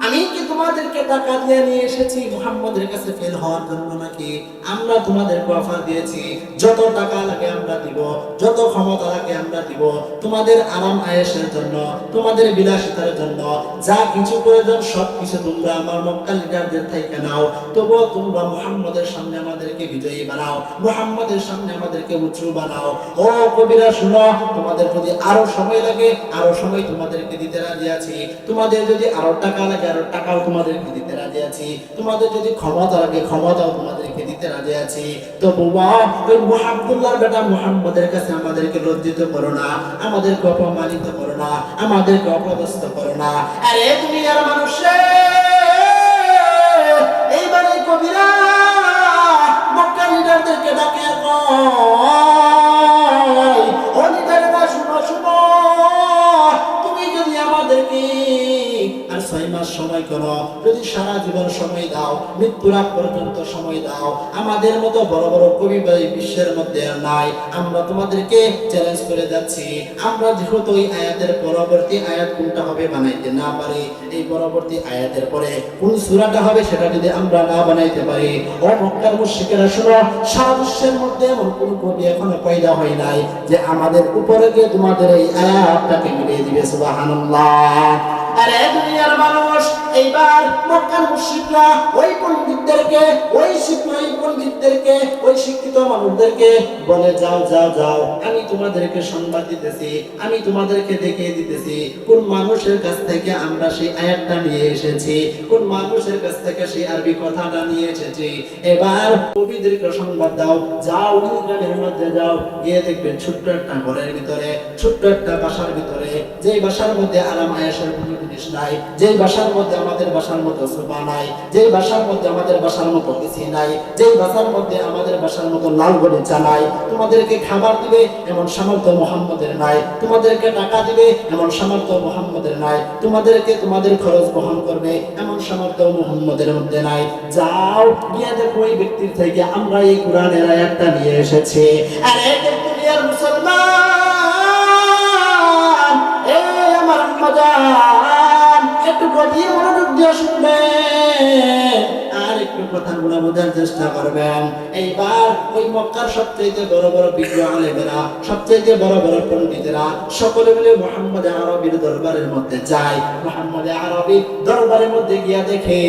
আমি কি তোমাদেরকে টাকা দিয়ে নিয়ে এসেছি মুহাম্মদের কাছে ফেল হওয়ার জন্য নাকি? আমরা তোমাদেরকে অফার দিয়েছি, যত টাকা লাগে আমরা দিব, যত ক্ষমতা লাগে আমরা দিব, তোমাদের আরাম আয়েশের জন্য, তোমাদের বিলাসিতার জন্য, যা কিছু প্রয়োজন সব কিছু তোমরা আমার মক্কা লিডারদের থেকে নাও, তবুও তোমরা মুহাম্মদের সামনে আমাদেরকে বিজয়ী বানাও, মুহাম্মদের সামনে আমাদেরকে উঁচু বানাও। ও কবিরা শুনো, তোমাদের যদি আরো সময় লাগে, আরো সময় তোমাদেরকে দিতে রাজি আছি, তোমাদের যদি আরো টাকা লাগে, আরো টাকাও তোমাদেরকে দিতে রাজি আছি, তোমাদের যদি ক্ষমতা লাগে, ক্ষমতাও তোমাদেরকে দিতে রাজি আছি। তো বাবা, ওই মুহাম্মদুল্লাহর বেটা মুহাম্মদের কাছে আমাদেরকে লজ্জিত করো না, আমাদেরকে অপমানিত করো না, আমাদেরকে অপদস্থ করো না। আরে দুনিয়ার মানুষে, এইবার এই কবিরা মক্কা লিডারদেরকে ডাকে, ও লিডারেরা শুনো শুনো, তুমি যদি আমাদেরকে আর 6 মাস সময় করো, যদি সারা জীবন সময় দাও, মৃত্যুর আগ পর্যন্ত সময় দাও, আমাদের মতো বড় বড় কবি বিশ্বের মধ্যে আর নাই, আমরা তোমাদেরকে চ্যালেঞ্জ করে যাচ্ছি, আমরা যেহেতু এই আয়াতের পরবর্তী আয়াত কোনটা হবে বানাইতে না পারি, এই পরবর্তী আয়াতের পরে কোন সূরাটা হবে সেটা যদি আমরা না বানাইতে পারি, ও মক্কার মুশরিকেরা শুনো, সারা বিশ্বের মধ্যে এমন কোন কবি এখনো পয়দা হয় নাই যে আমাদের উপরে গিয়ে তোমাদের এই আয়াতটাকে মিলিয়ে দিবে। সুবহানাল্লাহ। আরে দুনিয়ার মানুষ, এইবার মক্কার মুশরিকরা ওই পণ্ডিতদেরকে, ওই পণ্ডিতদেরকে, ওই শিক্ষিত মানুষদেরকে বলে, যাও যাও যাও, আমি তোমাদেরকে সংবাদ দিতেছি, আমি তোমাদেরকে দেখিয়ে দিতেছি কোন মানুষের কাছ থেকে আমরা সেই আয়াতটা নিয়ে এসেছি, কোন মানুষের কাছ থেকে সেই আরবি কথাটা নিয়ে এসেছি। এবার কবিদেরকে সংবাদ দাও, যাও ওই গ্রামের মধ্যে যাও, গিয়ে দেখবেন ছোট্ট একটা ঘরের ভিতরে, ছোট্ট একটা বাসার ভিতরে, যে বাসার মধ্যে আরাম আয়েশের কোনো জিনিস নাই, যেই ভাষার মধ্যে আমাদের ভাষার মতো সোফা নাই, যেই ভাষার মধ্যে আমাদের ভাষার মতো এসি নাই, যেই ভাষার মধ্যে আমাদের ভাষার মতো লাল গলিচা নাই। তোমাদেরকে খাবার দিবে এমন সামর্থ্য মুহাম্মদের নাই, তোমাদেরকে টাকা দিবে এমন সামর্থ্য মুহাম্মদের নাই, তোমাদেরকে তোমাদের খরচ বহন করবে এমন সামর্থ্য মুহাম্মদের মধ্যে নাই। যাও গিয়ে দেখো ওই ব্যক্তির থেকে আমরা এই কোরআনের আয়াতটা নিয়ে এসেছি। আর এই দুনিয়ার মুসলমান, এই আমার আম্মাজান, একটু গভীর মনোযোগ দিয়ে শুনবেন আর একটু কথাগুলো বোঝার চেষ্টা করবেন। এইবার ওই মক্কার সবচেয়ে বড় বড় বিজ্ঞ আলেমেরা, সবচেয়ে বড় বড় পণ্ডিতেরা সকলে মিলে মুহাম্মদ আরবির দরবারের মধ্যে যায়। মুহাম্মদ আরবি দরবারের মধ্যে গিয়া দেখে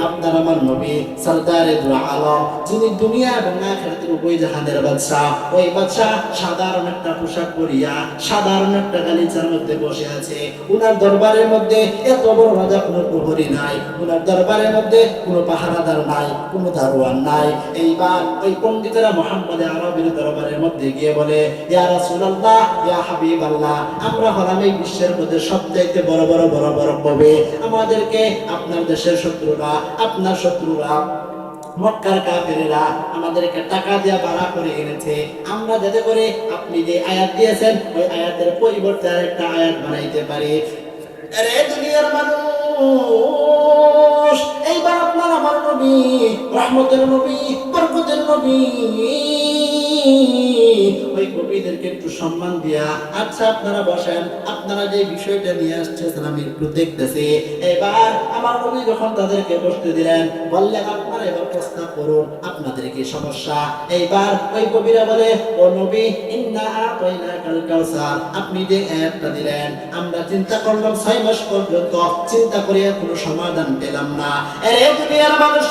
আপনার আমার নবী সরদারে দু আলম, যিনি দুনিয়া এবং আখিরাতের উভয় জাহানের বাদশা, ওই বাদশা সাধারণ একটা পোশাক পরিয়া সাধারণ একটা গালিচার মধ্যে বসে আছে। উনার দরবারের মধ্যে এত বড় রাজা কোনো প্রহরী নাই, উনার দরবারের মধ্যে কোনো পাহারাদার নাই, কোনো দারোয়ান নাই। এইবার ওই পণ্ডিতেরা মুহাম্মদ আরবির দরবারের মধ্যে গিয়ে বলে, ইয়া রাসূলুল্লাহ, ইয়া হাবিবাল্লাহ, আমরা হলাম এই বিশ্বের মধ্যে সবচাইতে বড় বড় বড় বড় কবি। আমাদেরকে আপনার দেশের শত্রুরা, আপনার শত্রুরা মক্কার কাফেরেরা আমাদেরকে টাকা দিয়া ভাড়া করে এনেছে, আমরা যাতে করে আপনি যে আয়াত দিয়েছেন ওই আয়াতের পরিবর্তে আরেকটা আয়াত বানাইতে পারি। আরে দুনিয়ার মানুষ, এইবার আপনার আমার নবী, রহমতের নবী, বরকতের নবী, ওই কবিদেরকে একটু সম্মান দিয়া, আচ্ছা আপনারা বসেন, আপনারা যে বিষয়টা নিয়ে আসছেন আমি একটু দেখতেছি। এবার আমার নবী যখন তাদেরকে বসতে দিলেন, বললেন আপনারা এবার প্রস্তাব করুন আপনাদের কি সমস্যা। এইবার ওই কবিরা বলে, ও নবী, ইন্না আতাইনাকাল কাউসার, আপনি যে আয়াতটা দিলেন আমরা চিন্তা করলাম 6 মাস পর্যন্ত, চিন্তা করে কোনো সমাধান পেলাম না। আরে দুনিয়ার মানুষ,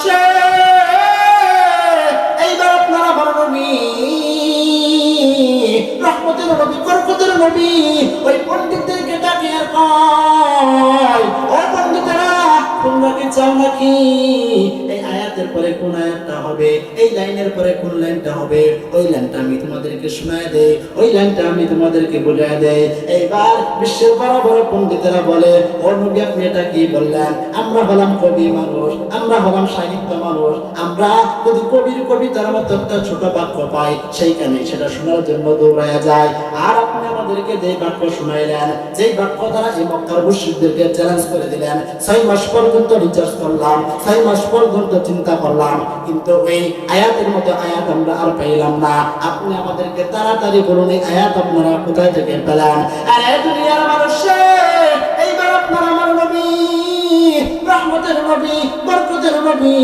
এইবার আপনারা আমার নবী, রহমতের নবী, বরকতের নবী, ওই পণ্ডিতদেরকে ডাকে আর কয়, ও পণ্ডিতেরা, তোমরা কি চাও নাকি এই আয়াতের পরে কোন আয়াতটা হবে, এই লাইনের পরে কোন লাইনটা হবে, ওই লাইনটা আমি তোমাদেরকে শোনায় দেই, ওই লাইনটা আমি তোমাদেরকে বোঝায় দেই। এইবার বিশ্বের বড় বড় পণ্ডিতেরা বলে, ও নবী আপনি এটা কি বললেন? আমরা হলাম কবি মানুষ, আমরা হলাম সাহিত্য মানুষ, আমরা যদি কবির কবিতার মতো একটা ছোট বাক্য পাই সেইখানে সেটা শোনার জন্য দৌড়ায়া যায়। আর আপনি আমাদেরকে যে বাক্য শোনাইলেন, যেই বাক্য দ্বারা এই মক্কার মুশরিকদেরকে চ্যালেঞ্জ করে দিলেন, 6 মাস পর্যন্ত রিসার্চ করলাম, 6 মাস পর্যন্ত চিন্তা করলাম, কিন্তু এই আয়াতের মতো আয়াত আমরা আর পাইলাম না। আপনি আমাদেরকে তাড়াতাড়ি বলুন এই আয়াত আপনারা কোথায় থেকে পেলেন? আরে দুনিয়ার মানুষ, এইবার আপনার আমার নবী, রহমতের নবী, বরকতের নবী,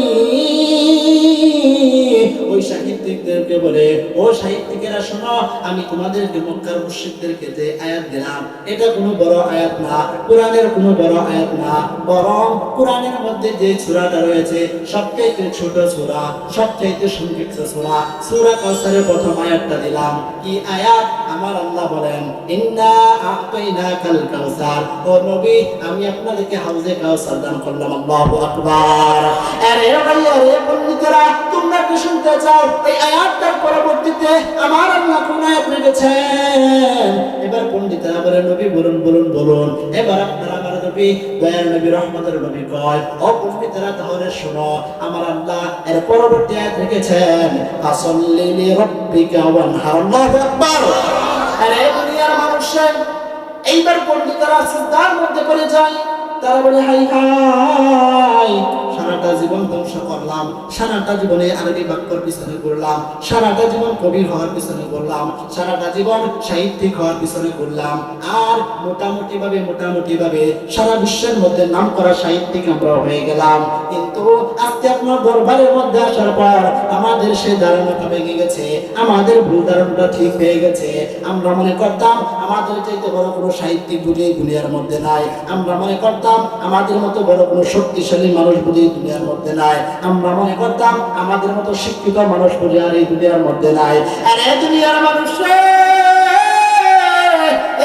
ওই সাহিত্যিকদেরকে বলে, ও সাহিত্যিকেরা শোনো, আমি তোমাদেরকে মক্কার মুশরিকদেরকে যে আয়াত দিলাম এটা কোনো বড় আয়াত না, কোরআনের কোনো বড় আয়াত না, বরং কোরআনের মধ্যে যে সূরাটা রয়েছে সবচেয়ে ছোট সূরা, সবচেয়ে সংক্ষিপ্ত সূরা, সূরা কাউসারের প্রথম আয়াতটা দিলাম। কি আয়াত? আমার আল্লাহ বলেন, ইন্না আতাইনাকাল কাউসার, ও নবী আমি আপনাদেরকে হাউজে কাউসার দান করলাম। আল্লাহু আকবার। আরে ভাইয়া, রে পণ্ডিতেরা, তোমরা কি শুনতে চাও এই আয়াতটার পরবর্তীতে আমার আল্লাহ কোন আয়াত রেখেছেন? এবার পণ্ডিতেরা বলে, নবী বলুন বলুন বলুন। এবার আপনারা আমার নবী, দয়ার নবী, রহমতের নবী কয়, ও পণ্ডিতেরা তাহলে শোনো, আমার আল্লাহ এর পরবর্তী আয়াত রেখেছেন, ফাসাল্লি লিরাব্বিকা ওয়ানহার। আল্লাহু আকবার। আরে দুনিয়ার মানুষ, এইবার পণ্ডিতেরা সিজদার মধ্যে পড়ে যায়, তারা বলে, হাই হাই, সারাটা জীবন ধ্বংস করলাম, সারাটা জীবনে আরবি বাক্যর পিছনে ঘুরলাম, সারাটা জীবন কবি হওয়ার পিছনে ঘুরলাম, সারাটা জীবন সাহিত্যিক হওয়ার পিছনে ঘুরলাম, আর মোটামুটি ভাবে সারা বিশ্বের মধ্যে নাম করা সাহিত্যিক আমরা হয়ে গেলাম। কিন্তু আজকে আপনার দরবারের মধ্যে আসার পর আমাদের সেই ধারণাটা ভেঙে গেছে, আমাদের ভুল ধারণাটা ঠিক হয়ে গেছে। আমরা মনে করতাম আমাদের চাইতে বড় কোনো সাহিত্যিক বুঝি দুনিয়ার মধ্যে নাই, আমরা মনে করতাম আমাদের মতো বড় কোনো শক্তিশালী মানুষ বুঝি দুনিয়ার মধ্যে নাই, আমরা মনে করতাম আমাদের মতো শিক্ষিত মানুষ বুঝি আর এই দুনিয়ার মধ্যে নাই। আর এই দুনিয়ার মানুষ,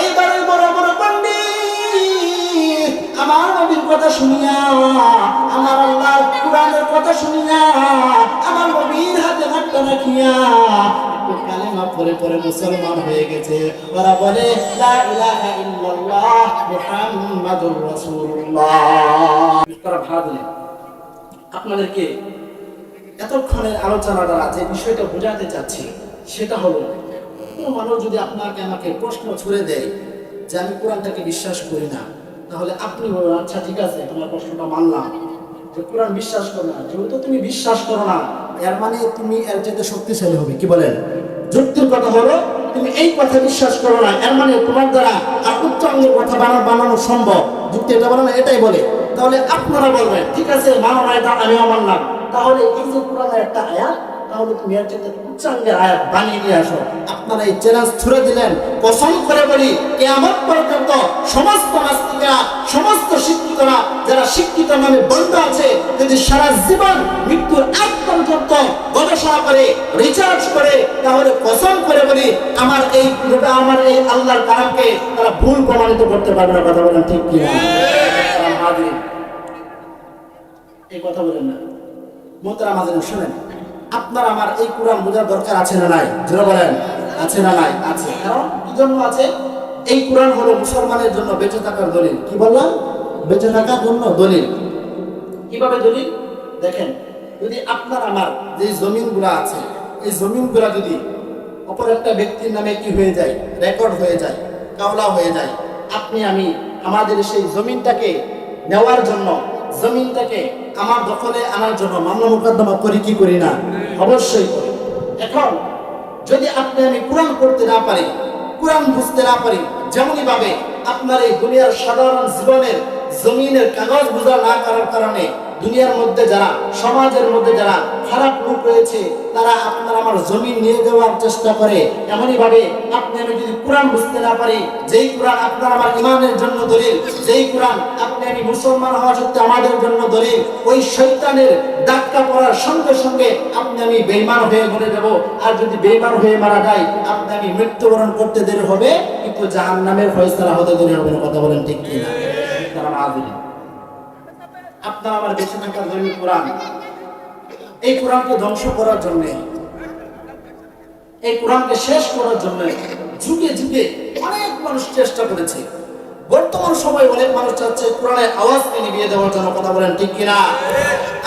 এইবার বড় বড় পণ্ডিত আমার নবীর কথা শুনিয়া, আমার আল্লাহর কোরআনের কথা শুনিয়া, আমার নবীর হাতে হাতটা রাখিয়া কালেমা পরে পরে মুসলমান হয়ে গেছে। ওরা বলে লা ইলাহা ইল্লাল্লাহ মুহাম্মাদুর রাসূলুল্লাহ। তারা ভাবলেন আপনাদেরকে এতক্ষণের আলোচনাটা যে বিষয়টা বোঝাতে চাচ্ছি সেটা হলো, কোনো মানুষ যদি আপনাকে আমাকে প্রশ্ন ছুড়ে দেয় যে আমি কোরআনটাকে বিশ্বাস করি না, তাহলে আপনি বলবেন আচ্ছা ঠিক আছে, তোমার প্রশ্নটা মানলাম যে কোরআন বিশ্বাস করো না। যেহেতু তুমি বিশ্বাস করো না, এর মানে তুমি এর চাইতে শক্তিশালী হবে। কি বলেন? যুক্তির কথা হলো তুমি এই কথা বিশ্বাস করো না, এর মানে তোমার দ্বারা আর উচ্চ অঙ্গের কথা বানানো সম্ভব। যুক্তি এটা বলে না, এটাই বলে। তাহলে আপনারা বলবেন ঠিক আছে মানো না, এটা আমিও মানলাম। তাহলে এই যে কোরআনের একটা আয়াত, তাহলে তুমি এর চাইতে উচ্চাঙ্গের আয়াত বানিয়ে নিয়ে আসো। আপনারা এই চ্যালেঞ্জ ছুড়ে দিলেন। কসম করে বলি কিয়ামত পর্যন্ত সমস্ত নাস্তিকরা, সমস্ত শিক্ষিতরা, যারা শিক্ষিত নামে বন্ধ আছে, যদি সারা জীবন মৃত্যুর আগ পর্যন্ত গবেষণা করে, রিসার্চ করে, তাহলে কসম করে বলি আমার এই আল্লাহর কালামকে তারা ভুল প্রমাণিত করতে পারবে না। কথা বলেন ঠিক কিনা? এই কথা বলেন না। মোহতারাম হাজিরিন শুনেন, আপনার আমার এই কোরআন বোঝার দরকার আছে না নাই? যারা বলেন আছে না নাই? আছে। কারণ কি জন্য আছে? এই কোরআন হলো মুসলমানের জন্য বেঁচে থাকার দলিল। কি বললাম? বেঁচে থাকার জন্য দলিল। কিভাবে দলিল? দেখেন, যদি আপনার আমার যে জমিনগুলো আছে, এই জমিনগুলো যদি অপর একটা ব্যক্তির নামে কি হয়ে যায়, রেকর্ড হয়ে যায়, কাওলা হয়ে যায়, আপনি আমি আমাদের সেই জমিনটাকে নেওয়ার জন্য, জমিনটাকে আমার দখলে আনার জন্য মামলা মোকদ্দমা করি কি করি না? অবশ্যই করি। এখন যদি আপনি আমি কোরআন পড়তে না পারি, কোরআন বুঝতে না পারি, যেমনই ভাবে আপনার এই দুনিয়ার সাধারণ জীবনের জমিনের কাগজ বোঝা না করার কারণে দুনিয়ার মধ্যে যারা, সমাজের মধ্যে যারা খারাপ লোক রয়েছে, তারা আপনার আমার জমি নিয়ে যাওয়ার চেষ্টা করে। এমনই ভাবে আপনি আমি যদি কোরআন বুঝতে না পারি, যেই কোরআন আপনার আমার ইমানের জন্য দলিল, যেই কোরআন আপনি আমি মুসলমান হওয়া সত্ত্বেও আমাদের জন্য দলিল, ওই শয়তানের ধাক্কা পড়ার সঙ্গে সঙ্গে আপনি আমি বেঈমান হয়ে মরে যাব। আর যদি বেঈমান হয়ে মারা যায়, আপনি আমি মৃত্যুবরণ করতে দেরি হবে, কিন্তু জাহান্নামের ফয়সালা হতে দেরি হবে না। কথা বলেন ঠিক কিনা? কারণ আযীম আপনার আমার বেঁচে থাকার জন্য কোরআন, এই কোরআনকে ধ্বংস করার জন্য, এই কোরআনকে শেষ করার জন্য যুগে যুগে অনেক মানুষ চেষ্টা করেছে। বর্তমান সময়ে অনেক মানুষ চাচ্ছে কোরআনের আওয়াজকে নিভিয়ে দেওয়ার জন্য। কথা বলেন ঠিক কিনা?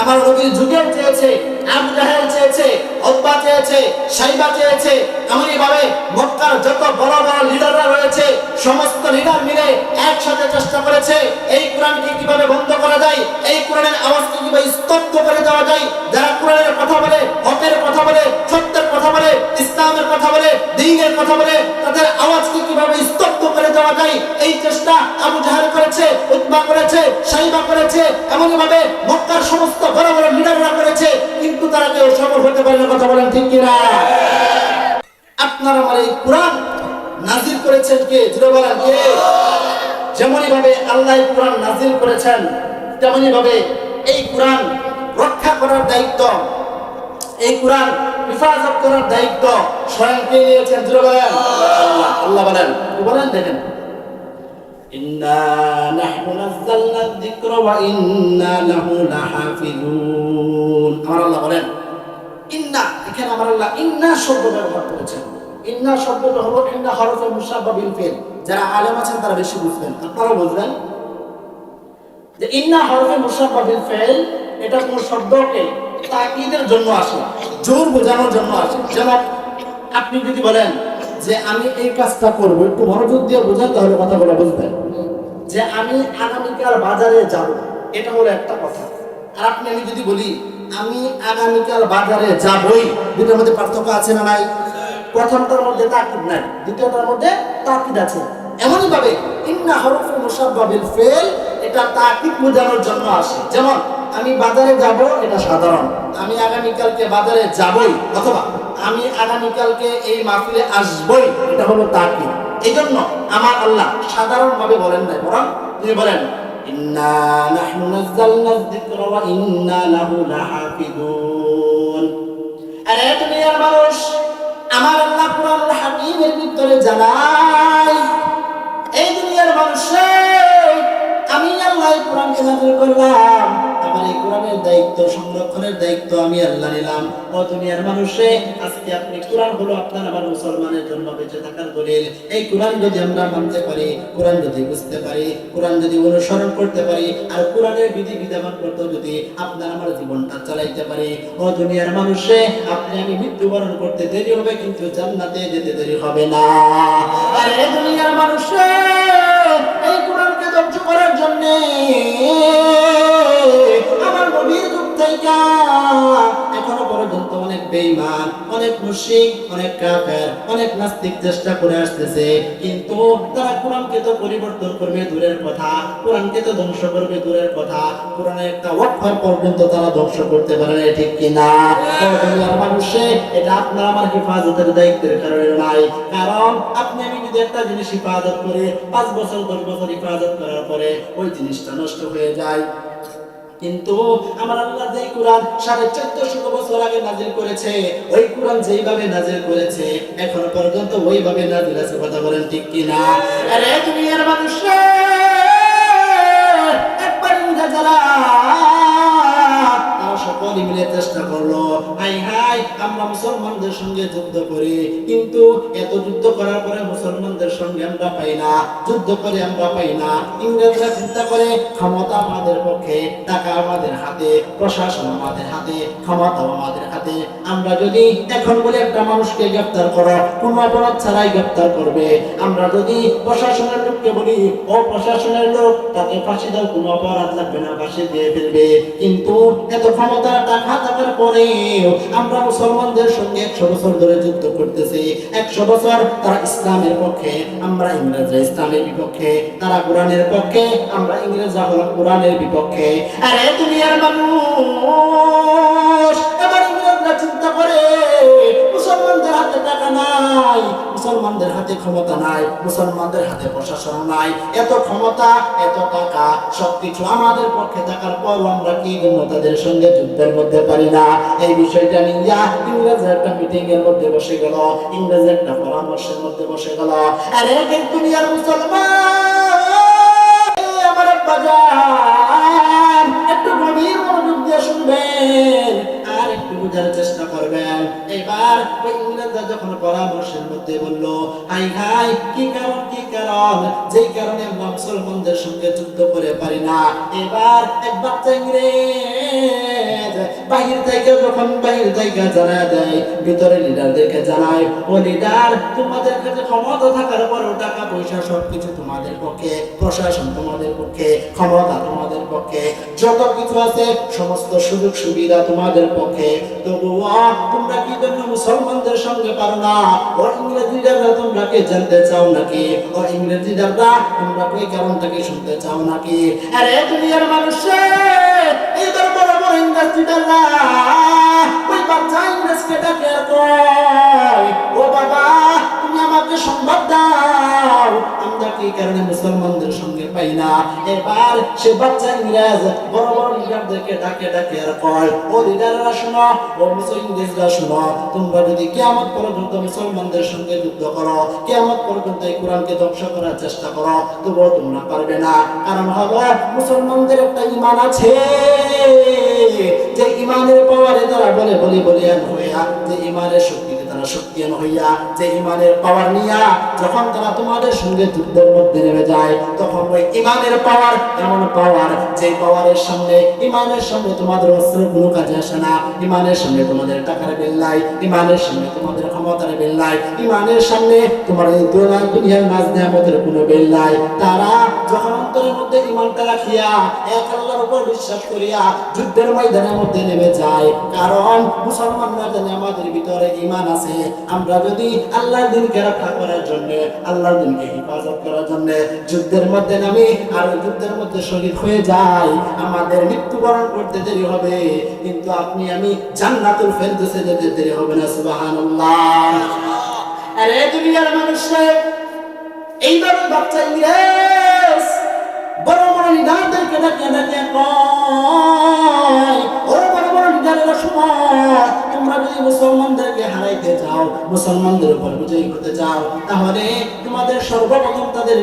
আমার নবীর যুগেও চেয়েছে, আবু জাহেল চেয়েছে, উতবা চেয়েছে, সাইবা চেয়েছে, এমনই ভাবে মক্কার যত বড় বড় লিডাররা রয়েছে, সমস্ত লিডার মিলে একসাথে চেষ্টা করেছে এই কোরআনকে কিভাবে বন্ধ করা যায়, এই কোরআনের আওয়াজকে কিভাবে স্তব্ধ করে দেওয়া যায়। যারা কোরআনের কথা বলে, হকের কথা বলে, সত্যের কথা বলে, ইসলামের কথা বলে, দ্বীনের কথা বলে, তাদের আওয়াজকে কিভাবে স্তব্ধ করে দেওয়া যায়, এই চেষ্টা আবু জাহেল করেছে, উতবা করেছে, সাইবা করেছে, এমনই ভাবে মক্কার সমস্ত বড় বড় লিডাররা করেছে, কিন্তু তারা কেউ সফল হতে পারে না। কথা বলেন ঠিক কিনা? আপনার আমার এই কোরআন নাজিল করেছেন কে? জোরে বলেন কে? যেমনই ভাবে আল্লাহ কোরআন নাজিল করেছেন, তেমনি ভাবে এই কোরআন রক্ষা করার দায়িত্ব, এই কোরআন হেফাজত করার দায়িত্ব স্বয়ং কে নিয়েছেন? জোরে বলেন আল্লাহ। আল্লাহ বলেন, বলেন দেখেন, ইন্না নাহনু নাযালনা যিকরা ওয়া ইন্না লাহু লাহাফিজুন। আমার আল্লাহ বলেন ইন্না, এখানে আমার আল্লাহ ইন্না শব্দ ব্যবহার করেছেন। ইন্না শব্দটা হলো ইন্না হরফে মুশাব্বাহ বিল ফিল। যারা আলেম আছেন তারা বেশি বুঝবেন, আপনারা বুঝবেন যে ইন্না হরফে মুশাব্বাহ বিল ফিল, এটা কোন শব্দকে তাকিদের জন্য আসে, জোর বোঝানোর জন্য আসে। যেমন আপনি যদি বলেন যে আমি এই কাজটা করব, একটু মনোযোগ দিয়ে বোঝেন তাহলে কথাগুলো বুঝবেন। যে আমি আগামীকাল বাজারে যাব, এটা হলো একটা কথা। আর আপনি আমি যদি বলি আমি আগামীকাল বাজারে যাবই, দুটোর মধ্যে পার্থক্য আছে না নাই? প্রথমটার মধ্যে তাকিদ নাই, দ্বিতীয়টার মধ্যে তাকিদ আছে। এমনই ভাবে ইন্না হরফে মুশাব্বাহ বিল ফিল, এটা তাকিদ বোঝানোর জন্য আসে। যেমন আমি বাজারে যাব, এটা সাধারণ, আমি আগামীকালকে বাজারে যাবই, অথবা আমি আগামীকালকে এই মাহফিলে আসবই, এটা হলো তাকিদ। এই জন্য আমার আল্লাহ সাধারণ ভাবে বলেন নাই, বরং তিনি বলেন ইন্না নাহনু নাযালনা যিকরা ওয়া ইন্না লাহু লাহাফিজুন। আরে দুনিয়ার মানুষ, আমার আল্লাহ কুরআনুল হাকীমের ভিতরে জানাই, এই দুনিয়ার মানুষ, আমি আল্লাহ কোরআনকে নাযিল করলাম, আমার এই কোরআনের দায়িত্ব, সংরক্ষণের দায়িত্ব আমি আল্লাহ নিলাম। ও দুনিয়ার মানুষে, আজকে আপনি কোরআন হলো আপনার আমার মুসলমানের জন্য বেঁচে থাকার দলিল। এই কোরআন যদি আমরা মানতে পারি, কোরআন যদি বুঝতে পারি, কোরআন যদি অনুসরণ করতে পারি, আর কোরআনের বিধি বিধান মতো যদি আপনার আমার জীবনটা চালাইতে পারি, ও দুনিয়ার মানুষে, আপনি আমি মৃত্যুবরণ করতে দেরি হবে, কিন্তু জান্নাতে যেতে দেরি হবে না। আর এই দুনিয়ার মানুষে, এই কোরআনকে ধ্বংস করার জন্য আমার নবীর যুগ থেকে এখনো পর্যন্ত অনেক বেঈমান, অনেক মুশরিক, অনেক কাফের, অনেক নাস্তিক চেষ্টা করে আসতেছে, কিন্তু তারা কোরআনকে তো পরিবর্তন করবে দূরের কথা, কোরআনকে তো ধ্বংস করবে দূরের কথা, কোরআনের একটা ওয়াকফ পর্যন্ত তারা ধ্বংস করতে পারে না, ঠিক কিনা? দুনিয়ার মানুষে, এটা আপনার আমার হেফাজতের দায়িত্বের কারণে নাই। কারণ আপনি আমি যদি একটা জিনিস হেফাজত করে 5 বছর 10 বছর হেফাজত করার পরে ওই জিনিসটা নষ্ট হয়ে যায়, কিন্তু আমার আল্লাহ যেই কোরআন 1450 বছর আগে নাজিল করেছে, ওই কোরআন যেইভাবে নাজিল করেছে এখনো পর্যন্ত ওইভাবে নাজিল আছে, কথা বলেন ঠিক কিনা? আরে দুনিয়ার মানুষ, একবার যারা সকলে মিলে চেষ্টা করলো, হাই হাই আমরা মুসলমানদের সঙ্গে যুদ্ধ করি, কিন্তু এত যুদ্ধ করার পরে মুসলমানদের সঙ্গে আমরা পাই না, যুদ্ধ করে আমরা পাই না। ইংরেজরা চিন্তা করে ক্ষমতা আমাদের পক্ষে, টাকা আমাদের হাতে, প্রশাসন আমাদের হাতে, ক্ষমতা আমাদের হাতে, আমরা যদি এখন বলে একটা মানুষকে গ্রেফতার করো, কোনো অপরাধ ছাড়াই গ্রেফতার করবে, আমরা যদি প্রশাসনের লোককে বলি ও প্রশাসনের লোক তাকে ফাঁসি দাও, কোনো অপরাধ লাগবে না, ফাঁসি দিয়ে ফেলবে, কিন্তু এত ক্ষমতা টাকা থাকার পরে আমরা মুসলমানদের সঙ্গে 100 বছর ধরে যুদ্ধ করতেছি, 100 বছর তারা ইসলামের পক্ষে, আমরা ইংরেজরা ইসলামের বিপক্ষে, তারা কোরআনের পক্ষে, আমরা ইংরেজরা হলো কোরআনের বিপক্ষে। আরে দুনিয়ার মানুষ, এবার ইংরেজরা চিন্তা করে মুসলমানদের হাতে টাকা নাই, মুসলমানদের হাতে ক্ষমতা নাই, মুসলমানদের হাতে প্রশাসন নাই, এত ক্ষমতা এত টাকা সবকিছু আমাদের পক্ষে থাকার পর আমরা কি জন্য তাদের সঙ্গে যুদ্ধের মধ্যে পারি না? এই বিষয়টা নিয়ে ইংরেজ একটা মিটিং এর মধ্যে বসে গেল, ইংরেজ একটা পরামর্শের মধ্যে বসে গেল। আরে দুনিয়ার মুসলমান, আমার বাজার একটু গভীর মনোযোগ দিয়ে শুনবেন আর একটু বোঝার চেষ্টা করবেন। এবার ওই ইংরেজরা যখন পরামর্শের মধ্যে বলল, হাই হাই কি কারণ, কি কারণ, যেই কারণে আমরা মুসলমানদের সঙ্গে যুদ্ধ করে পারি না। এবার এক বাচ্চা ইংরেজ বাহির থেকে যখন বাহির থেকে জানায় দেয়, ভিতরে লিডারদেরকে জানায়, ও লিডার, তোমাদের কাছে ক্ষমতা থাকার পরেও টাকা পয়সা সবকিছু তোমাদের পক্ষে, প্রশাসন তোমাদের পক্ষে, ক্ষমতা তোমাদের পক্ষে, যত কিছু আছে সমস্ত সুযোগ সুবিধা তোমাদের পক্ষে, তবুও তোমরা কি জন্য মুসলমানদের সঙ্গে পারো না? ও ইংরেজিরা তোমরা কি জানতে চাও নাকি? ও ইংরেজিরা তোমরা কি কারণটাকে শুনতে চাও নাকি? আরে দুনিয়ার মানুষের এইবার বড় বড় ইংরেজিরা ওই বাচ্চা ইংরেজকে ডাকে কয়, ও বাবা তুমি আমাকে সংবাদ দাও, আমরা কি কারণে মুসলমানদের সঙ্গে পাই না? এবার সে বাচ্চা ইংরেজ বড় বড় লিডারদেরকে ডাকে ডাকে আর কয়, ও লিডাররা শোনো, ও ইংরেজরা শোনো, তোমরা যদি কিয়ামত পর্যন্ত মুসলমানদের সঙ্গে যুদ্ধ করো, কিয়ামত পর্যন্ত এই কোরআনকে ধ্বংস করার চেষ্টা করো, তবুও তোমরা পারবে না। কারণ হলো মুসলমানদের একটা ঈমান আছে, যে ঈমানের পাওয়ারে তারা বলে বলি বলিয়ান হইয়া, যে ঈমানের শক্তিতে তারা শক্তিয়ান হইয়া, যে ঈমানের পাওয়ার নিয়া যখন তারা তোমাদের সঙ্গে যুদ্ধের মধ্যে নেমে যায়, তখন ওই ঈমানের পাওয়ার এমন পাওয়ার, যে পাওয়ারের সামনে, ঈমানের সামনে তোমাদের অস্ত্রের কোনো কাজে আসে না, ঈমানের সামনে তোমাদের টাকার বেল নাই, ঈমানের সামনে তোমাদের ক্ষমতার বেল নাই, ঈমানের সামনে তোমার এই দুনিয়ার নাজ নিয়ামতের কোনো বেল নাই। তারা যখন অন্তরের মধ্যে ঈমানটা রাখিয়া এক আল্লাহর উপর বিশ্বাস করিয়া যুদ্ধের ময়দানের মধ্যে নেমে যায়, কারণ মুসলমানরা জানে আমাদের ভিতরে ঈমান আছে, আমরা যদি আল্লাহর দ্বীনকে রক্ষা করার জন্য, আল্লাহর দ্বীনকে হেফাজত করার জন্য যুদ্ধের মধ্যে নামি আর যুদ্ধের মধ্যে শহীদ হয়ে যাই, আমাদের মৃত্যুবরণ করতে দেরি হবে, কিন্তু আপনি আমি জান্নাতুল ফেরদৌসে যেতে দেরি হবে না। সুবহানাল্লাহ। আরে দুনিয়ার মানুষরা, এইবার বাচ্চা ইংরেজ বড় বড় লিডারদেরকে ডাকে ডাকে কয়, ও বড় বড় লিডারেরা শুনো, তোমরা যদি মুসলমানদেরকে হারাইতে চাও, মুসলমানদের উপর বিজয়ী হতে চাও, তাহলে তোমাদের সর্বপ্রথম তাদের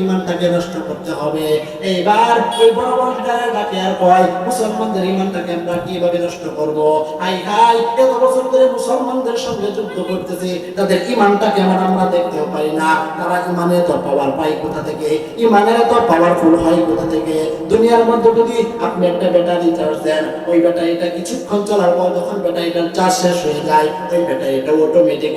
ইমানটাকে নষ্ট করতে হবে। এইবার এই বড় বড় লিডারের ডাকে আর কয় মুসলমানদের ইমানটাকে আমরা কিভাবে নষ্ট করব? হাই হাই, এত বছর ধরে মুসলমানদের সঙ্গে যুদ্ধ করতেছে, তাদের ইমানটাকে আমরা দেখতেও পারি না। তারা ইমানের তো পাওয়ার পায় কোথা থেকে? ইমানের তো পাওয়ারফুল হয় কোথা থেকে? দুনিয়ার মধ্যে যদি আপনি একটা ব্যাটারি চার্জ দেন, ওই ব্যাটারিটা কিছুক্ষণ চলার পর যখন ব্যাটারিটার চার্জ শেষ হয়ে যায়, ওই ব্যাটারিটা অটোমেটিক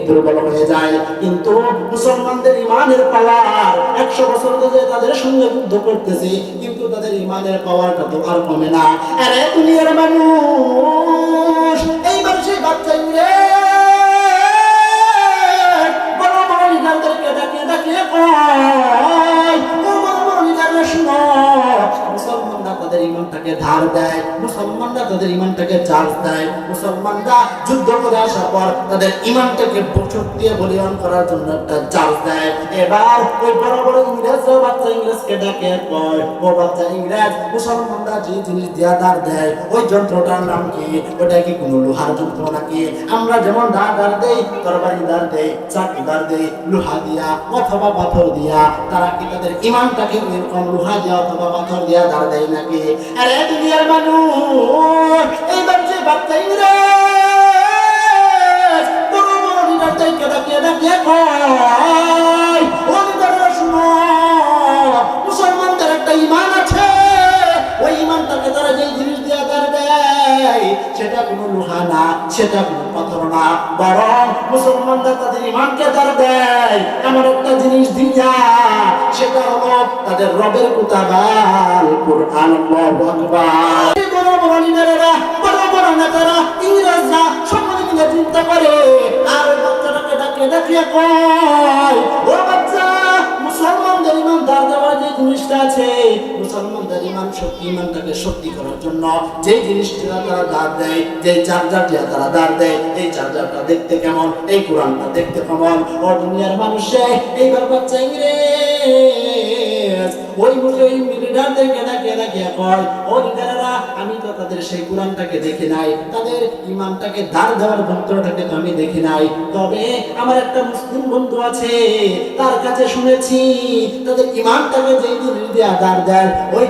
দুর্বল হয়ে যায়। কিন্তু মুসলমানদের ইমানের পাওয়ার 100 বছর ধরে তাদের সঙ্গে যুদ্ধ করতেছে, কিন্তু তাদের ইমানের পাওয়ারটা তো আর কমে না। আরে দুনিয়ার মানুষ, এইবার সেই বাচ্চা বড় বড় লিডারদেরকে ডাকিয়ে কয়, ও বড় বড় লিডাররা শুনো, মুসলমানরা তাদের ইমানটাকে ধার দেয়, মুসলমানরা তাদের ইমানটাকে চার্জ দেয়, মুসলমানরা যুদ্ধ করে আসার পর তাদের ইমানটাকে বছর দিয়ে বলিদান করার জন্য একটা চার্জ দেয়। এবার ওই বড় বড় ইংরেজরা বাচ্চা ইংরেজকে ডাকে কয়, ও বাচ্চা ইংরেজ, মুসলমানরা যে জিনিস দিয়া ধার দেয় ওই যন্ত্রটার নাম কি? ওটা কি কোনো লোহার যন্ত্র নাকি? আমরা যেমন ধার দেই, তরবারি ধার দেই, চাকু ধার দেই লোহা দিয়া অথবা পাথর দিয়া, তারা কি তাদের ইমানটাকে এরকম লোহা দিয়া অথবা পাথর দিয়া ধার দেয় নাকি? আরে দুনিয়ার মানুষ, এইবার যে বাচ্চা ইংরেজ বড় বড় লিডারদেরকে ডাকিয়ে কয়, ও লিডাররা শুনো, মুসলমানদের একটা ইমান আছে, ওই ইমানটাকে তারা যেই জিনিস দিয়া ধার দেয় সেটা কোনো লোহা না, সেটা কোনো পাথর না, বরং মুসলমানরা তাদের ইমানকে ধার দেয় এমন একটা জিনিস দিয়া, সেটা হলো তাদের রবের কিতাব কুরআন। আল্লাহু আকবার। বড় বড় লিডারেরা, বড় বড় নেতারা, ইংরেজরা সকলে মিলে চিন্তা করে, আর ওই বাচ্চাটাকে ডাকিয়ে কয়, ও বাচ্চা, মুসলমানদের ইমান ধার দেওয়ার যে জিনিসটা আছে, মুসলমানদের ইমানটাকে শক্তি করার জন্য যে জিনিসটা তারা ধার দেয়, যে চার্জারটা তারা ধার দেয়, এই চার্জারটা দেখতে কেমন, এই কোরআনটা দেখতে কেমন? ও দুনিয়ার মানুষে, এইবার বাচ্চা ইংরেজ ওই লিডারদেরকে ডাকিয়ে কয়, ও লিডারেরা, আমি তো তাদের সেই কোরআনটাকে দেখি নাই, তাদের ইমানটাকে ধার দেওয়ার যন্ত্রটাকে তো আমি দেখি নাই, তবে আমার একটা মুসলিম বন্ধু আছে, তার কাছে শুনেছি তাদের ইমানটাকে যেই জিনিস দিয়ে ধার দেয় ওই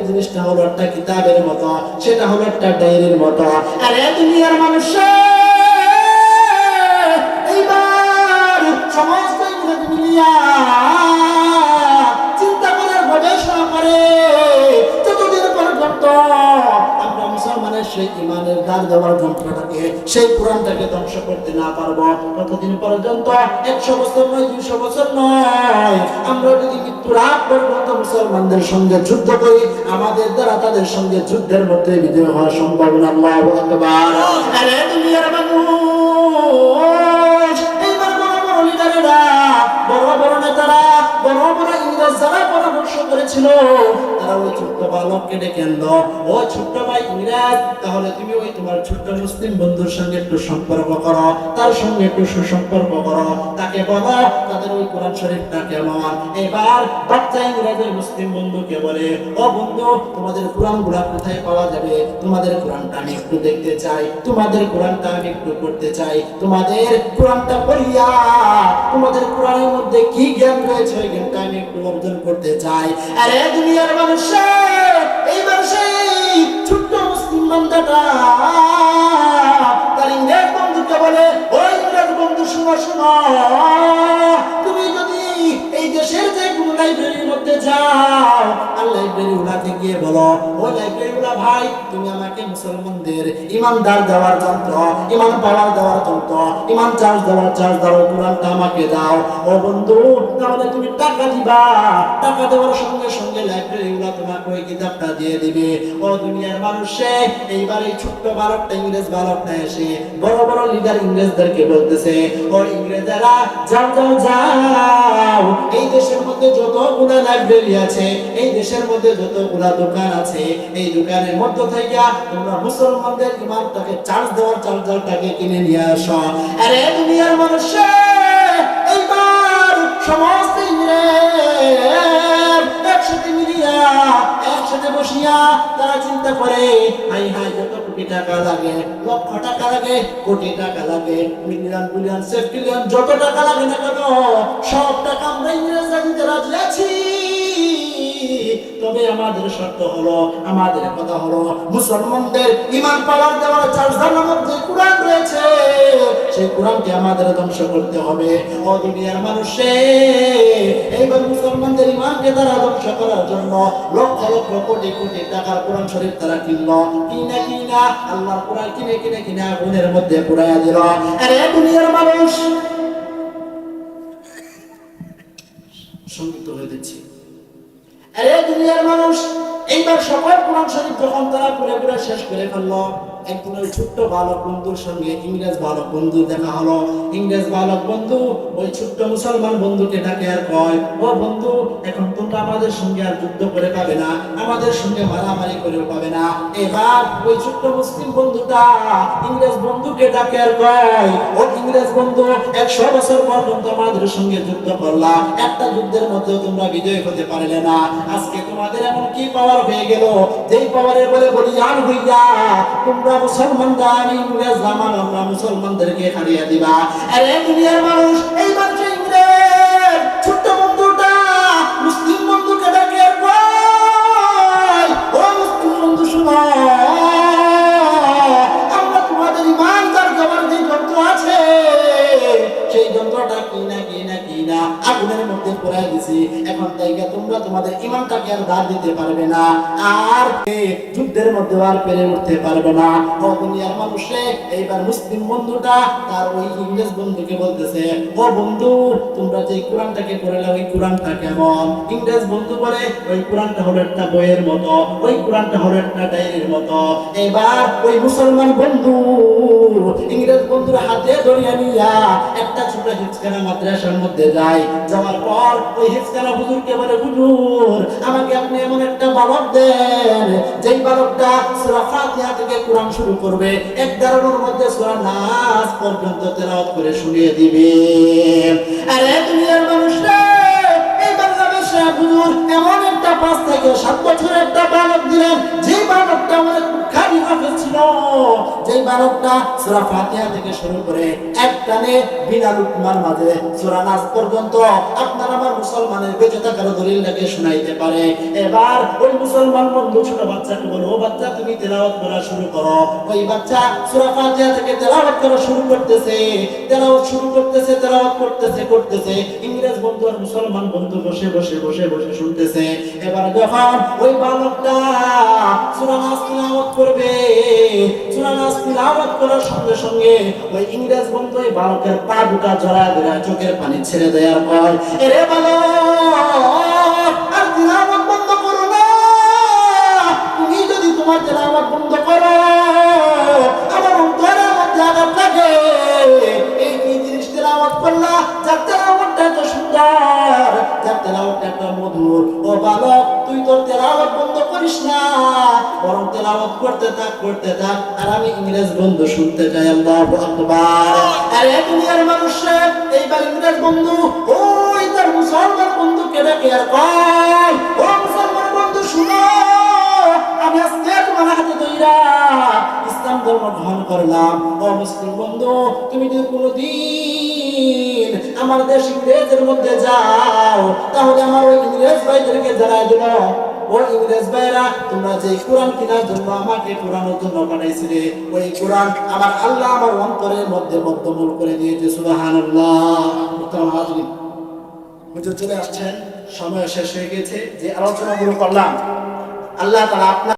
জিনিসটা হলো একটা কিতাবের মতো, সেটা হলো একটা ডায়েরির মতো। আরে দুনিয়ার মানুষ, এইবার সমস্ত ইংরেজ মিলিয়া চিন্তা করার গবেষণা করে, যতদিন পর্যন্ত আমরা মুসলমানের সেই ইমানের ধার দেওয়ার যন্ত্রটাকে, সেই কোরআনটাকে ধ্বংস করতে না পারবো, ততদিন পর্যন্ত 100 বছর নয়, 200 বছর নয়, আমরা যদি মৃত্যুর আগ পর্যন্ত মুসলমানদের সঙ্গে যুদ্ধ করি, আমাদের দ্বারা তাদের সঙ্গে যুদ্ধের মধ্যে বিজয় হওয়া সম্ভব না। আল্লাহু আকবার। আরে দুনিয়ার মানুষ, এইবার বড় বড় লিডারেরা, বড় বড় নেতারা, বড় বড় ইংরেজ যারা পরামর্শ করেছিল, তারা ওই ছোট্ট বালককে ডেকে আনলো, ও ছোট্ট ভাই ইংরেজ, তাহলে তুমি ওই তোমার ছোট্ট মুসলিম বন্ধুর সঙ্গে একটু সম্পর্ক করো, তার সঙ্গে একটু সুসম্পর্ক করো, তাকে বলো তাদের ওই কোরআন শরীফটা কেমন। এবার বাচ্চা ইংরেজ ওই মুসলিম বন্ধুকে বলে, ও বন্ধু, তোমাদের কোরআনগুলা কোথায় পাওয়া যাবে? তোমাদের কোরআনটা আমি একটু দেখতে চাই, তোমাদের কোরআনটা আমি একটু পড়তে চাই, তোমাদের কোরআনটা পড়িয়া তোমাদের কোরআনের মধ্যে কি জ্ঞান রয়েছে ওই জ্ঞানটা আমি একটু অর্জন করতে চাই। আরে দুনিয়ার মানুষ, এইবার সেই ছোট্ট মুসলিম বান্দাটা তার ইংরেজ বন্ধুকে বলে, ও ইংরেজ বন্ধু, শোনো, তুমি যদি এই দেশের যে কোনো লাইব্রেরির মধ্যে যাও, আর লাইব্রেরিওয়ালাকে গিয়ে বলো, ও লাইব্রেরিওয়ালা ভাই, তুমি আমাকে মুসলমানদের ইমানদার দেওয়ার যন্ত্র, ইমান পাওয়ার দেওয়ার যন্ত্র, ইমান চার্জ দেওয়ার কোরআনটা আমাকে দাও। ও বন্ধু, তাহলে তুমি টাকা দিবা, টাকা দেওয়ার সঙ্গে সঙ্গে লাইব্রেরিওয়ালা তোমাকে ওই কিতাবটা দিয়ে দিবে। ও দুনিয়ার মানুষে, এইবার এই ছোট্ট বালকটা, ইংরেজ বালকটা এসে বড় বড় লিডার ইংরেজদেরকে বলতেছে, ও ইংরেজেরা, যাও যাও যাও, এই দেশের মধ্যে যতগুলো লাইব্রেরি আছে, এই দেশের মধ্যে যতগুলো দোকান আছে, এই দোকানের মধ্য থেকে তোমরা মুসলমানদের ইমানটাকে চার্জ দেওয়ার চার্জারটাকে কিনে নিয়ে আসো। আরে দুনিয়ার মানুষ, এইবার সমস্ত ইংরেজ একসাথে মিলিয়া একসাথে বসিয়া তারা চিন্তা করে, হাই হাই যত কোটি টাকা লাগে, লক্ষ টাকা লাগে, কোটি টাকা লাগে, মিলিয়ন বিলিয়ন সেফটিলিয়ন যত টাকা লাগে না কেন, সব টাকা আমরা ইংরেজরা দিতে রাজি আছি। তবে আমাদের শর্ত হলো, আমাদের কথা হলো, মুসলমানদের ঈমান পাওয়ার দেওয়ার চার্জার মধ্যে কোরআন রয়েছে, সেই কোরআনকে আমাদের ধ্বংস করতে হবে। ও দুনিয়ার মানুষে, এইবার মুসলমানদের ঈমানকে তারা ধ্বংস করার জন্য লক্ষ লক্ষ কোটি কোটি টাকার কোরআন শরীফ তারা কিনলো, কিনা আল্লাহর কোরআন কিনে আগুনের মধ্যে পুড়াইয়া দিল। আরে দুনিয়ার মানুষ, সংযুক্ত হয়ে দিচ্ছি। আরে দুনিয়ার মানুষ, এইবার সকল কোরআন শরীফ যখন তারা পুরো শেষ করে ফেললো, একদিন ওই ছোট্ট বালক বন্ধুর সঙ্গে ইংরেজ বালক বন্ধু দেখা হলো। ইংরেজ বালক বন্ধু ওই ছোট্ট মুসলমান বন্ধুকে ডাকে আর কয়, ও বন্ধু, এখন তোমরা আমাদের সঙ্গে আর যুদ্ধ করে পাবে না, আমাদের সঙ্গে মারামারি করেও পাবে না। এবার ওই ছোট্ট মুসলিম বন্ধুটা ইংরেজ বন্ধুকে ডাকে আর কয়, ও ইংরেজ বন্ধু, 100 বছর পর্যন্ত আমাদের সঙ্গে যুদ্ধ করলা, একটা যুদ্ধের মধ্যেও তোমরা বিজয় হতে পারলে না। আজকে তোমাদের এমন কি পাওয়ার হয়ে গেল, যেই পাওয়ারের বলে বলিয়ান হইয়া তোমরা মুসলমানরা ইংরেজ জামান আমরা মুসলমানদেরকে হারিয়ে দিবা। আরে দুনিয়ার মানুষ, এইবার যে ইংরেজ ছোট্ট বন্ধুটা মুসলিম বন্ধুকে ডাকে কয়, ও মুসলিম বন্ধু শুনো, আমরা তোমাদের ঈমান যার জবান যে যন্ত্র আছে, সেই যন্ত্রটা কিনা আগুনের মধ্যে পুড়াই দিছি। এখন তাইকা তোমরা তোমাদের ঈমানটাকে আর দাঁড় দিতে পারবে না, আর যুদ্ধের মধ্যে আর পেরে উঠতে পারবে না। ও দুনিয়ার মানুষে, এইবার মুসলিম বন্ধুটা তার ওই ইংরেজ বন্ধুকে বলতেছে, ও বন্ধু, তোমরা যে কোরআনটাকে পড়লে ওই কোরআনটা কেমন? ইংরেজ বন্ধু বলে, ওই কোরআনটা হলো একটা বইয়ের মতো, ওই কোরআনটা হলো একটা ডায়েরির মতো। এবার ওই মুসলমান বন্ধু ইংরেজ বন্ধুর হাতে ধরিয়া নিয়া একটা ছোট হিফজখানা মাদ্রাসার মধ্যে যায়। যাওয়ার পর ওই হিফজখানা হুজুরকে বলে, হুজুর, আমাকে আপনি এমন একটা বালক দেন, যেই বালকটা সূরা ফাতিহা থেকে কোরআন শুরু করবে, এক দাঁড়ানোর মধ্যে সূরা নাস পর্যন্ত তেলাওয়াত করে শুনিয়ে দিবে। আরে দুনিয়ার মানুষরা, এইবার যাবে সে হুজুর এমন একটা 5 থেকে 7 বছরের একটা বালক দিলেন, যেই বালকটা অনেক খালি হাফেজ ছিল, যেই বালকটা সূরা ফাতিহা থেকে শুরু করে এক টানে বিনা লুকমার মাঝে সূরা নাস পর্যন্ত আপনার আমার মুসলমানের বেঁচে থাকার দলিলটাকে শোনাইতে পারে। এবার ওই মুসলমান বন্ধু ছোট বাচ্চাকে বলে, ও বাচ্চা, তুমি তেলাওয়াত করা শুরু করো। ওই বাচ্চা সূরা ফাতিহা থেকে তেলাওয়াত করা শুরু করতেছে, তেলাওয়াত করতেছে। ইংরেজ বন্ধু আর মুসলমান বন্ধু বসে শুনতেছে। এবার যখন ওই বালকটা সূরা নাস তেলাওয়াত করবে, সূরা নাস তেলাওয়াত করার সঙ্গে সঙ্গে ওই ইংরেজ বন্ধু ওই বালকের পা দুটা জড়ায় ধরে চোখের পানি ছেড়ে দেয় আর কয়, এরে বালক, আর তেলাওয়াত বন্ধ করো না। তুমি যদি তোমার তেলাওয়াত বন্ধ করো, আমার অন্তরের মধ্যে আঘাত লাগে। এই কি জিনিস তেলাওয়াত করলা, যার তেলাওয়াতটা এত সুন্দর, যার তেলাওয়াতটা এত মধুর। ও বালক, তুই তোর তেলাওয়াত বন্ধ করিস না, বরং তেলাওয়াত করতে থাক, আর আমি ইংরেজ বন্ধু শুনতে চাই। আল্লাহু আকবার। আরে দুনিয়ার মানুষরা, এইবার ইংরেজ বন্ধু ওই তার মুসলমান বন্ধুকে ডাকে আর কয়, ও মুসলমান বন্ধু শুনো, আমি আজকে তোমার হাতে ধইরা ইসলাম ধর্ম গ্রহণ করলাম। ও মুসলিম বন্ধু, তুমি যদি কোনোদিন আমার দেশ ইংরেজের মধ্যে যাও, তাহলে আমার ওই ইংরেজ ভাইদেরকে জানাই দিল, ও ইংরেজ ভাইরা, তোমরা যে কোরআন কেনার জন্য আমাকে কোরআনের জন্য পাঠাইছিলে, ওই কোরআন আমার আল্লাহ আমার অন্তরের মধ্যে বদ্ধমূল করে দিয়েছে। সুবহানাল্লাহ। হুজুর চলে আসছেন, সময় শেষ হয়ে গেছে। যে আলোচনাগুলো করলাম, আল্লাহ তাআলা আপনার